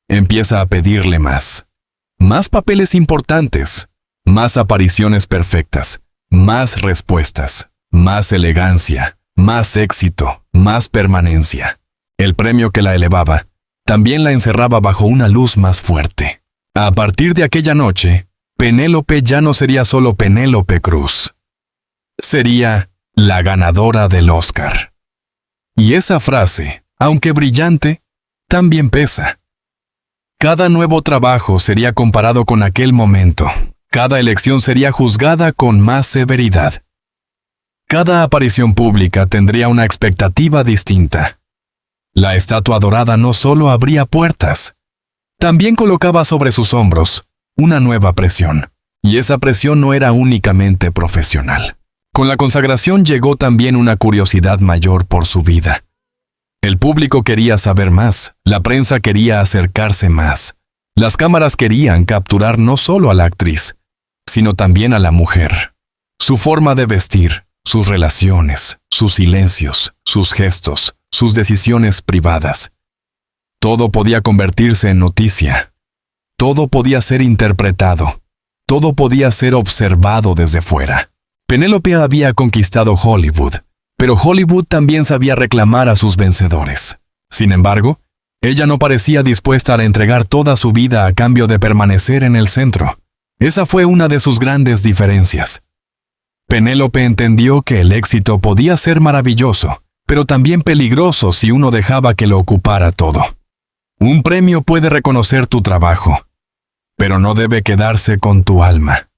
empieza a pedirle más. Más papeles importantes, más apariciones perfectas, más respuestas, más elegancia, más éxito, más permanencia. El premio que la elevaba también la encerraba bajo una luz más fuerte. A partir de aquella noche, Penélope ya no sería solo Penélope Cruz. Sería la ganadora del Oscar. Y esa frase, aunque brillante, también pesa. Cada nuevo trabajo sería comparado con aquel momento. Cada elección sería juzgada con más severidad. Cada aparición pública tendría una expectativa distinta. La estatua dorada no solo abría puertas, también colocaba sobre sus hombros una nueva presión. Y esa presión no era únicamente profesional. Con la consagración llegó también una curiosidad mayor por su vida. El público quería saber más, la prensa quería acercarse más. Las cámaras querían capturar no solo a la actriz, sino también a la mujer. Su forma de vestir, sus relaciones, sus silencios, sus gestos, sus decisiones privadas. Todo podía convertirse en noticia. Todo podía ser interpretado. Todo podía ser observado desde fuera. Penélope había conquistado Hollywood, pero Hollywood también sabía reclamar a sus vencedores. Sin embargo, ella no parecía dispuesta a entregar toda su vida a cambio de permanecer en el centro. Esa fue una de sus grandes diferencias. Penélope entendió que el éxito podía ser maravilloso, pero también peligroso si uno dejaba que lo ocupara todo. Un premio puede reconocer tu trabajo, pero no debe quedarse con tu alma.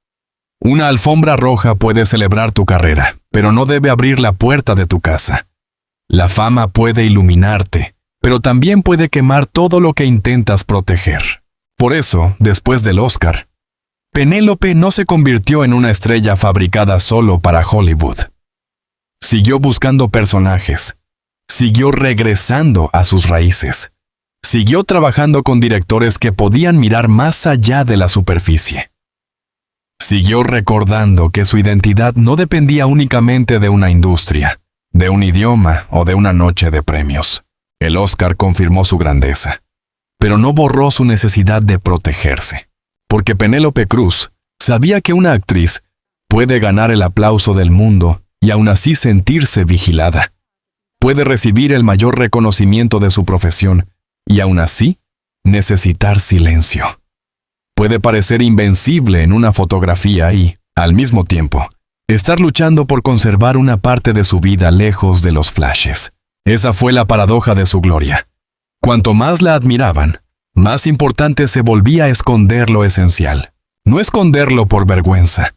Una alfombra roja puede celebrar tu carrera, pero no debe abrir la puerta de tu casa. La fama puede iluminarte, pero también puede quemar todo lo que intentas proteger. Por eso, después del Oscar, Penélope no se convirtió en una estrella fabricada solo para Hollywood. Siguió buscando personajes, siguió regresando a sus raíces, siguió trabajando con directores que podían mirar más allá de la superficie. Siguió recordando que su identidad no dependía únicamente de una industria, de un idioma o de una noche de premios. El Oscar confirmó su grandeza, pero no borró su necesidad de protegerse, porque Penélope Cruz sabía que una actriz puede ganar el aplauso del mundo y aún así sentirse vigilada. Puede recibir el mayor reconocimiento de su profesión y aún así necesitar silencio. Puede parecer invencible en una fotografía y, al mismo tiempo, estar luchando por conservar una parte de su vida lejos de los flashes. Esa fue la paradoja de su gloria. Cuanto más la admiraban, más importante se volvía esconder lo esencial. No esconderlo por vergüenza,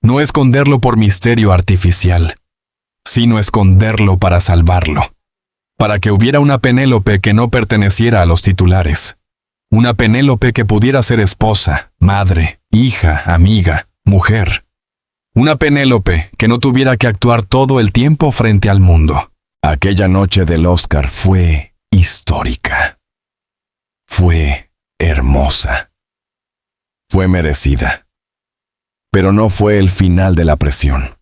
no esconderlo por misterio artificial, sino esconderlo para salvarlo. Para que hubiera una Penélope que no perteneciera a los titulares. Una Penélope que pudiera ser esposa, madre, hija, amiga, mujer. Una Penélope que no tuviera que actuar todo el tiempo frente al mundo. Aquella noche del Oscar fue histórica. Fue hermosa. Fue merecida. Pero no fue el final de la presión.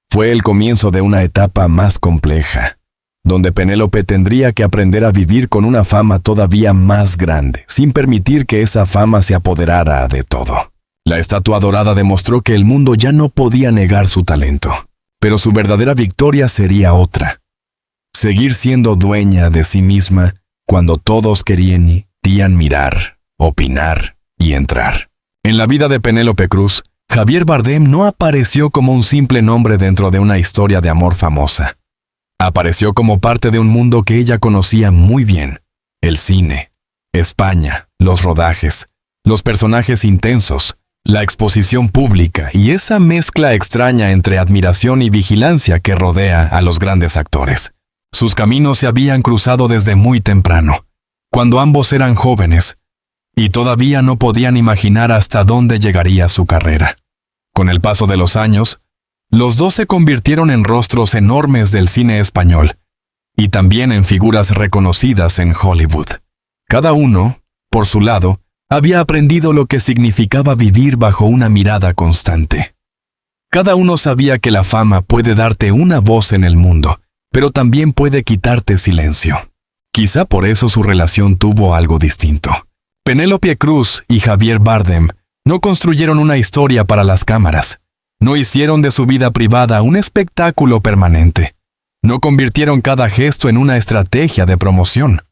Fue el comienzo de una etapa más compleja, donde Penélope tendría que aprender a vivir con una fama todavía más grande, sin permitir que esa fama se apoderara de todo. La estatua dorada demostró que el mundo ya no podía negar su talento, pero su verdadera victoria sería otra. Seguir siendo dueña de sí misma cuando todos querían mirar, opinar y entrar. En la vida de Penélope Cruz, Javier Bardem no apareció como un simple nombre dentro de una historia de amor famosa. Apareció como parte de un mundo que ella conocía muy bien: el cine, España, los rodajes, los personajes intensos, la exposición pública y esa mezcla extraña entre admiración y vigilancia que rodea a los grandes actores. Sus caminos se habían cruzado desde muy temprano, cuando ambos eran jóvenes, y todavía no podían imaginar hasta dónde llegaría su carrera. Con el paso de los años, los dos se convirtieron en rostros enormes del cine español, y también en figuras reconocidas en Hollywood. Cada uno, por su lado, había aprendido lo que significaba vivir bajo una mirada constante. Cada uno sabía que la fama puede darte una voz en el mundo, pero también puede quitarte silencio. Quizá por eso su relación tuvo algo distinto. Penélope Cruz y Javier Bardem no construyeron una historia para las cámaras. No hicieron de su vida privada un espectáculo permanente. No convirtieron cada gesto en una estrategia de promoción.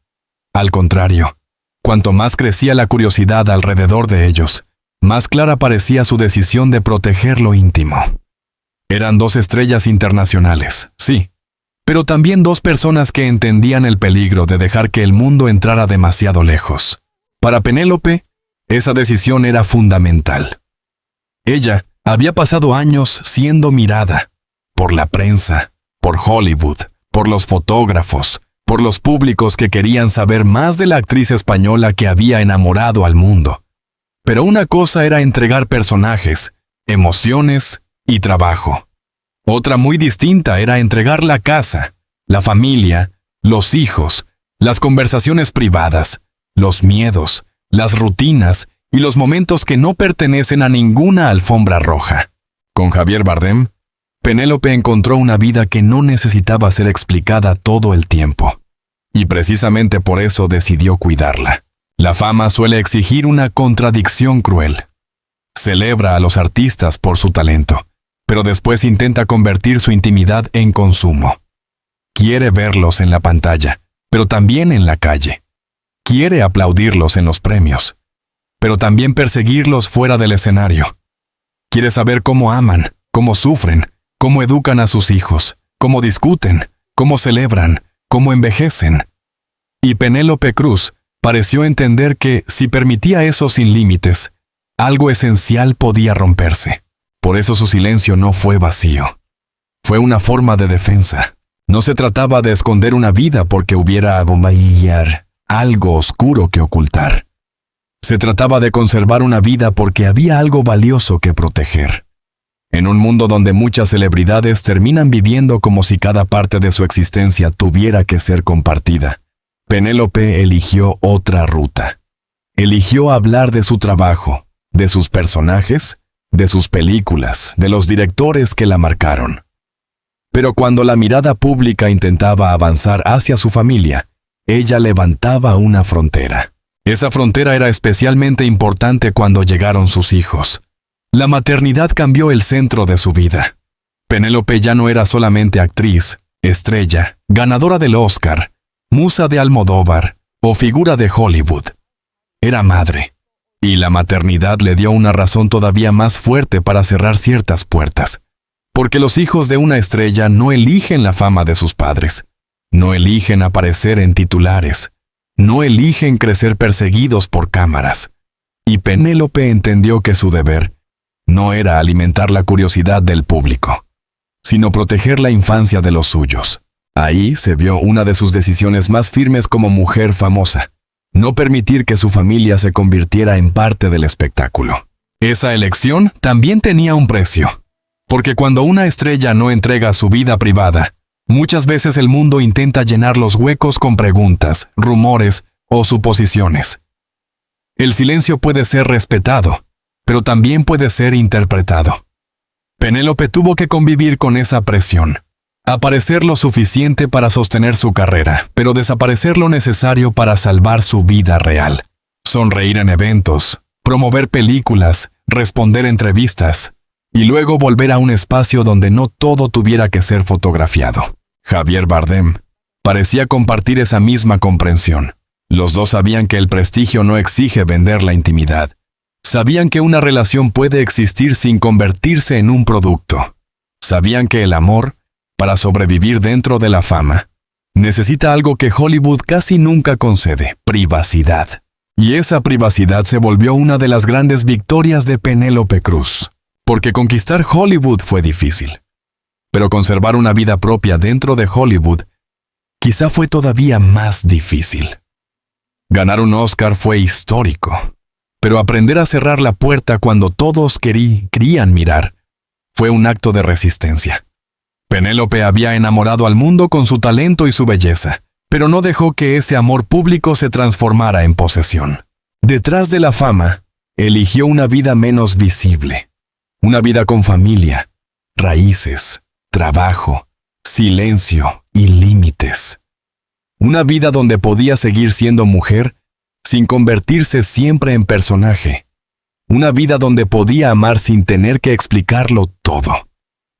Al contrario, cuanto más crecía la curiosidad alrededor de ellos, más clara parecía su decisión de proteger lo íntimo. Eran dos estrellas internacionales, sí, pero también dos personas que entendían el peligro de dejar que el mundo entrara demasiado lejos. Para Penélope, esa decisión era fundamental. Ella había pasado años siendo mirada por la prensa, por Hollywood, por los fotógrafos, por los públicos que querían saber más de la actriz española que había enamorado al mundo. Pero una cosa era entregar personajes, emociones y trabajo. Otra muy distinta era entregar la casa, la familia, los hijos, las conversaciones privadas, los miedos, las rutinas y los momentos que no pertenecen a ninguna alfombra roja. Con Javier Bardem, Penélope encontró una vida que no necesitaba ser explicada todo el tiempo. Y precisamente por eso decidió cuidarla. La fama suele exigir una contradicción cruel. Celebra a los artistas por su talento, pero después intenta convertir su intimidad en consumo. Quiere verlos en la pantalla, pero también en la calle. Quiere aplaudirlos en los premios, pero también perseguirlos fuera del escenario. Quiere saber cómo aman, cómo sufren, cómo educan a sus hijos, cómo discuten, cómo celebran, cómo envejecen. Y Penélope Cruz pareció entender que, si permitía eso sin límites, algo esencial podía romperse. Por eso su silencio no fue vacío. Fue una forma de defensa. No se trataba de esconder una vida porque hubiera algo oscuro que ocultar. Se trataba de conservar una vida porque había algo valioso que proteger. En un mundo donde muchas celebridades terminan viviendo como si cada parte de su existencia tuviera que ser compartida, Penélope eligió otra ruta. Eligió hablar de su trabajo, de sus personajes, de sus películas, de los directores que la marcaron. Pero cuando la mirada pública intentaba avanzar hacia su familia, ella levantaba una frontera. Esa frontera era especialmente importante cuando llegaron sus hijos. La maternidad cambió el centro de su vida. Penélope ya no era solamente actriz, estrella, ganadora del Oscar, musa de Almodóvar o figura de Hollywood. Era madre, y la maternidad le dio una razón todavía más fuerte para cerrar ciertas puertas. Porque los hijos de una estrella no eligen la fama de sus padres, no eligen aparecer en titulares, no eligen crecer perseguidos por cámaras. Y Penélope entendió que su deber no era alimentar la curiosidad del público, sino proteger la infancia de los suyos. Ahí se vio una de sus decisiones más firmes como mujer famosa: no permitir que su familia se convirtiera en parte del espectáculo. Esa elección también tenía un precio, porque cuando una estrella no entrega su vida privada, muchas veces el mundo intenta llenar los huecos con preguntas, rumores o suposiciones. El silencio puede ser respetado, pero también puede ser interpretado. Penélope tuvo que convivir con esa presión. Aparecer lo suficiente para sostener su carrera, pero desaparecer lo necesario para salvar su vida real. Sonreír en eventos, promover películas, responder entrevistas, y luego volver a un espacio donde no todo tuviera que ser fotografiado. Javier Bardem parecía compartir esa misma comprensión. Los dos sabían que el prestigio no exige vender la intimidad. Sabían que una relación puede existir sin convertirse en un producto. Sabían que el amor, para sobrevivir dentro de la fama, necesita algo que Hollywood casi nunca concede: privacidad. Y esa privacidad se volvió una de las grandes victorias de Penélope Cruz. Porque conquistar Hollywood fue difícil. Pero conservar una vida propia dentro de Hollywood quizá fue todavía más difícil. Ganar un Oscar fue histórico, pero aprender a cerrar la puerta cuando todos querían mirar fue un acto de resistencia. Penélope había enamorado al mundo con su talento y su belleza, pero no dejó que ese amor público se transformara en posesión. Detrás de la fama, eligió una vida menos visible, una vida con familia, raíces, trabajo, silencio y límites. Una vida donde podía seguir siendo mujer sin convertirse siempre en personaje. Una vida donde podía amar sin tener que explicarlo todo.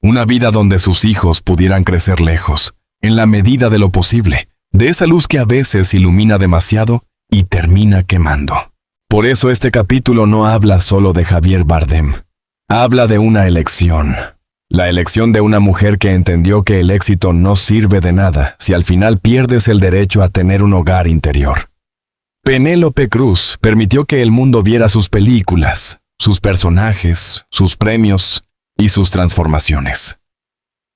Una vida donde sus hijos pudieran crecer lejos, en la medida de lo posible, de esa luz que a veces ilumina demasiado y termina quemando. Por eso este capítulo no habla solo de Javier Bardem. Habla de una elección. La elección de una mujer que entendió que el éxito no sirve de nada si al final pierdes el derecho a tener un hogar interior. Penélope Cruz permitió que el mundo viera sus películas, sus personajes, sus premios y sus transformaciones.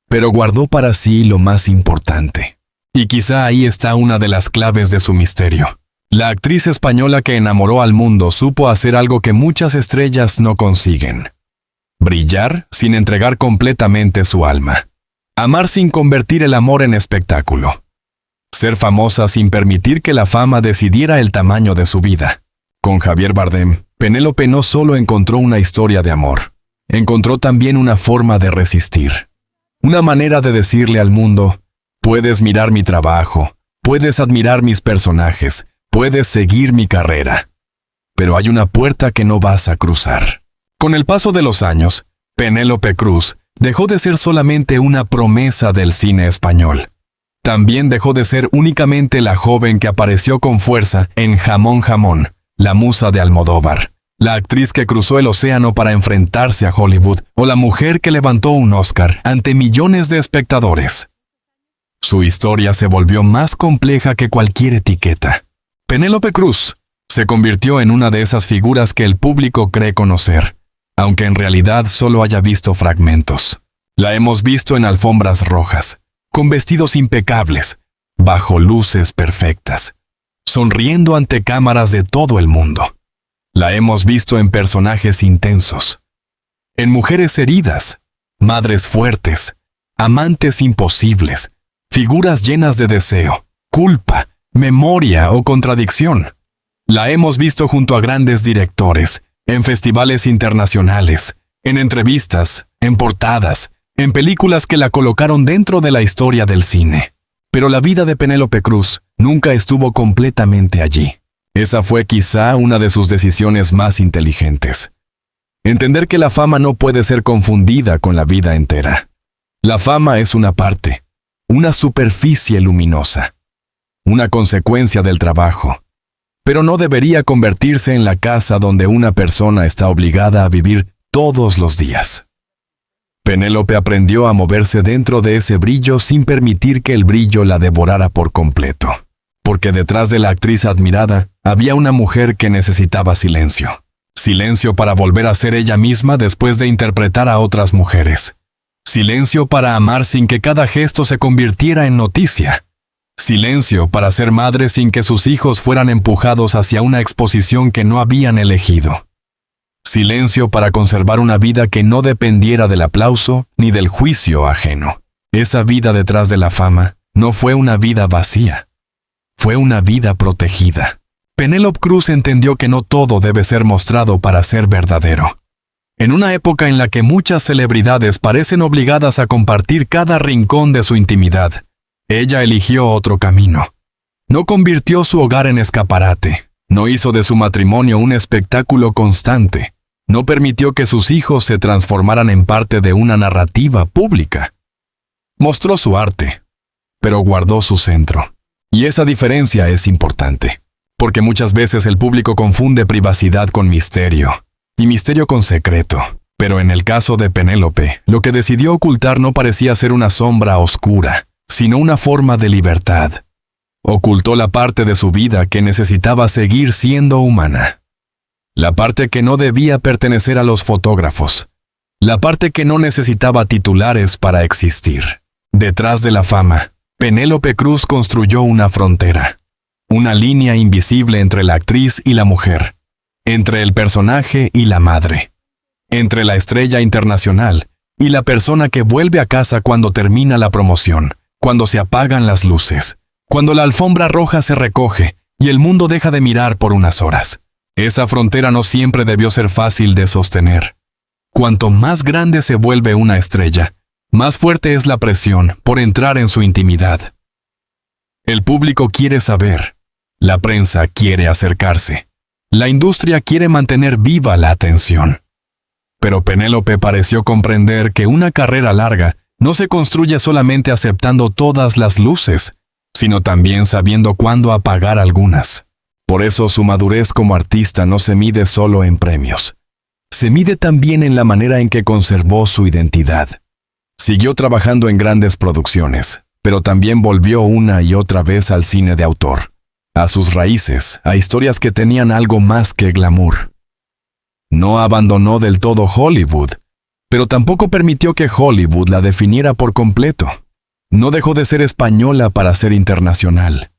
Pero guardó para sí lo más importante. Y quizá ahí está una de las claves de su misterio. La actriz española que enamoró al mundo supo hacer algo que muchas estrellas no consiguen: brillar sin entregar completamente su alma. Amar sin convertir el amor en espectáculo. Ser famosa sin permitir que la fama decidiera el tamaño de su vida. Con Javier Bardem, Penélope no solo encontró una historia de amor, encontró también una forma de resistir. Una manera de decirle al mundo: puedes mirar mi trabajo, puedes admirar mis personajes, puedes seguir mi carrera, pero hay una puerta que no vas a cruzar. Con el paso de los años, Penélope Cruz dejó de ser solamente una promesa del cine español. También dejó de ser únicamente la joven que apareció con fuerza en Jamón Jamón, la musa de Almodóvar, la actriz que cruzó el océano para enfrentarse a Hollywood, o la mujer que levantó un Oscar ante millones de espectadores. Su historia se volvió más compleja que cualquier etiqueta. Penélope Cruz se convirtió en una de esas figuras que el público cree conocer, aunque en realidad solo haya visto fragmentos. La hemos visto en alfombras rojas, con vestidos impecables, bajo luces perfectas, sonriendo ante cámaras de todo el mundo. La hemos visto en personajes intensos, en mujeres heridas, madres fuertes, amantes imposibles, figuras llenas de deseo, culpa, memoria o contradicción. La hemos visto junto a grandes directores, en festivales internacionales, en entrevistas, en portadas, en películas que la colocaron dentro de la historia del cine. Pero la vida de Penélope Cruz nunca estuvo completamente allí. Esa fue quizá una de sus decisiones más inteligentes. Entender que la fama no puede ser confundida con la vida entera. La fama es una parte, una superficie luminosa, una consecuencia del trabajo, pero no debería convertirse en la casa donde una persona está obligada a vivir todos los días. Penélope aprendió a moverse dentro de ese brillo sin permitir que el brillo la devorara por completo, porque detrás de la actriz admirada había una mujer que necesitaba silencio. Silencio para volver a ser ella misma después de interpretar a otras mujeres. Silencio para amar sin que cada gesto se convirtiera en noticia. Silencio para ser madre sin que sus hijos fueran empujados hacia una exposición que no habían elegido. Silencio para conservar una vida que no dependiera del aplauso ni del juicio ajeno. Esa vida detrás de la fama no fue una vida vacía. Fue una vida protegida. Penélope Cruz entendió que no todo debe ser mostrado para ser verdadero. En una época en la que muchas celebridades parecen obligadas a compartir cada rincón de su intimidad, ella eligió otro camino. No convirtió su hogar en escaparate. No hizo de su matrimonio un espectáculo constante. No permitió que sus hijos se transformaran en parte de una narrativa pública. Mostró su arte, pero guardó su centro. Y esa diferencia es importante, porque muchas veces el público confunde privacidad con misterio, y misterio con secreto. Pero en el caso de Penélope, lo que decidió ocultar no parecía ser una sombra oscura, sino una forma de libertad. Ocultó la parte de su vida que necesitaba seguir siendo humana. La parte que no debía pertenecer a los fotógrafos. La parte que no necesitaba titulares para existir. Detrás de la fama, Penélope Cruz construyó una frontera. Una línea invisible entre la actriz y la mujer. Entre el personaje y la madre. Entre la estrella internacional y la persona que vuelve a casa cuando termina la promoción, cuando se apagan las luces. Cuando la alfombra roja se recoge y el mundo deja de mirar por unas horas. Esa frontera no siempre debió ser fácil de sostener. Cuanto más grande se vuelve una estrella, más fuerte es la presión por entrar en su intimidad. El público quiere saber. La prensa quiere acercarse. La industria quiere mantener viva la atención. Pero Penélope pareció comprender que una carrera larga no se construye solamente aceptando todas las luces, sino también sabiendo cuándo apagar algunas. Por eso su madurez como artista no se mide solo en premios. Se mide también en la manera en que conservó su identidad. Siguió trabajando en grandes producciones, pero también volvió una y otra vez al cine de autor, a sus raíces, a historias que tenían algo más que glamour. No abandonó del todo Hollywood, pero tampoco permitió que Hollywood la definiera por completo. No dejó de ser española para ser internacional.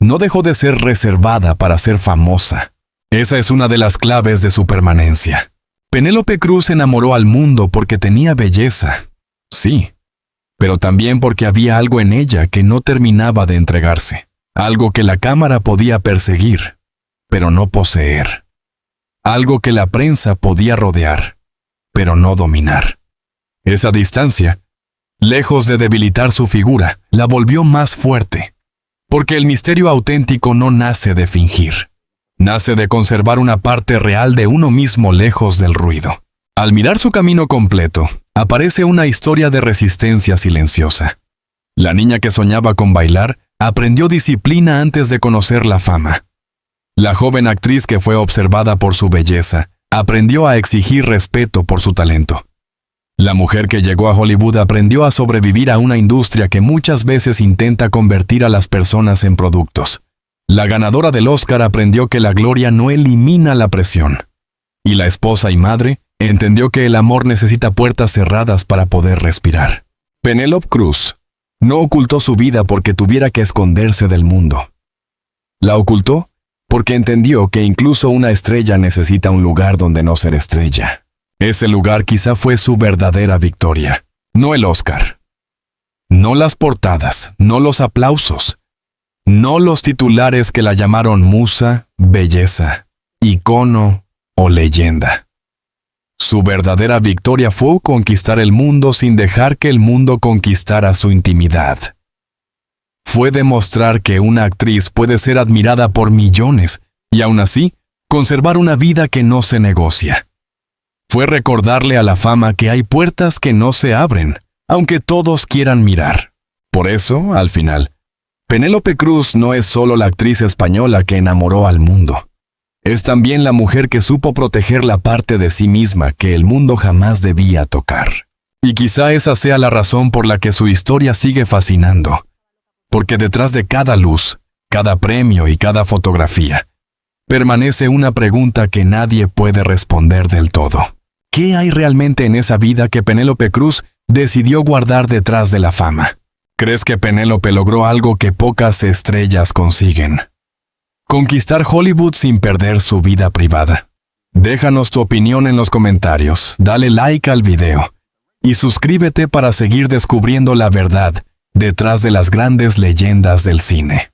No dejó de ser reservada para ser famosa. Esa es una de las claves de su permanencia. Penélope Cruz enamoró al mundo porque tenía belleza. Sí, pero también porque había algo en ella que no terminaba de entregarse. Algo que la cámara podía perseguir, pero no poseer. algo que la prensa podía rodear, pero no dominar. Esa distancia, lejos de debilitar su figura, la volvió más fuerte, porque el misterio auténtico no nace de fingir, nace de conservar una parte real de uno mismo lejos del ruido. Al mirar su camino completo, aparece una historia de resistencia silenciosa. La niña que soñaba con bailar aprendió disciplina antes de conocer la fama. La joven actriz que fue observada por su belleza aprendió a exigir respeto por su talento. La mujer que llegó a Hollywood aprendió a sobrevivir a una industria que muchas veces intenta convertir a las personas en productos. La ganadora del Oscar aprendió que la gloria no elimina la presión. Y la esposa y madre entendió que el amor necesita puertas cerradas para poder respirar. Penélope Cruz no ocultó su vida porque tuviera que esconderse del mundo. La ocultó porque entendió que incluso una estrella necesita un lugar donde no ser estrella. Ese lugar quizá fue su verdadera victoria, no el Oscar. No las portadas, no los aplausos, no los titulares que la llamaron musa, belleza, icono o leyenda. Su verdadera victoria fue conquistar el mundo sin dejar que el mundo conquistara su intimidad. Fue demostrar que una actriz puede ser admirada por millones y aún así conservar una vida que no se negocia. Fue recordarle a la fama que hay puertas que no se abren, aunque todos quieran mirar. Por eso, al final, Penélope Cruz no es solo la actriz española que enamoró al mundo. Es también la mujer que supo proteger la parte de sí misma que el mundo jamás debía tocar. Y quizá esa sea la razón por la que su historia sigue fascinando. Porque detrás de cada luz, cada premio y cada fotografía, permanece una pregunta que nadie puede responder del todo. ¿Qué hay realmente en esa vida que Penélope Cruz decidió guardar detrás de la fama? ¿Crees que Penélope logró algo que pocas estrellas consiguen? Conquistar Hollywood sin perder su vida privada. Déjanos tu opinión en los comentarios, dale like al video y suscríbete para seguir descubriendo la verdad detrás de las grandes leyendas del cine.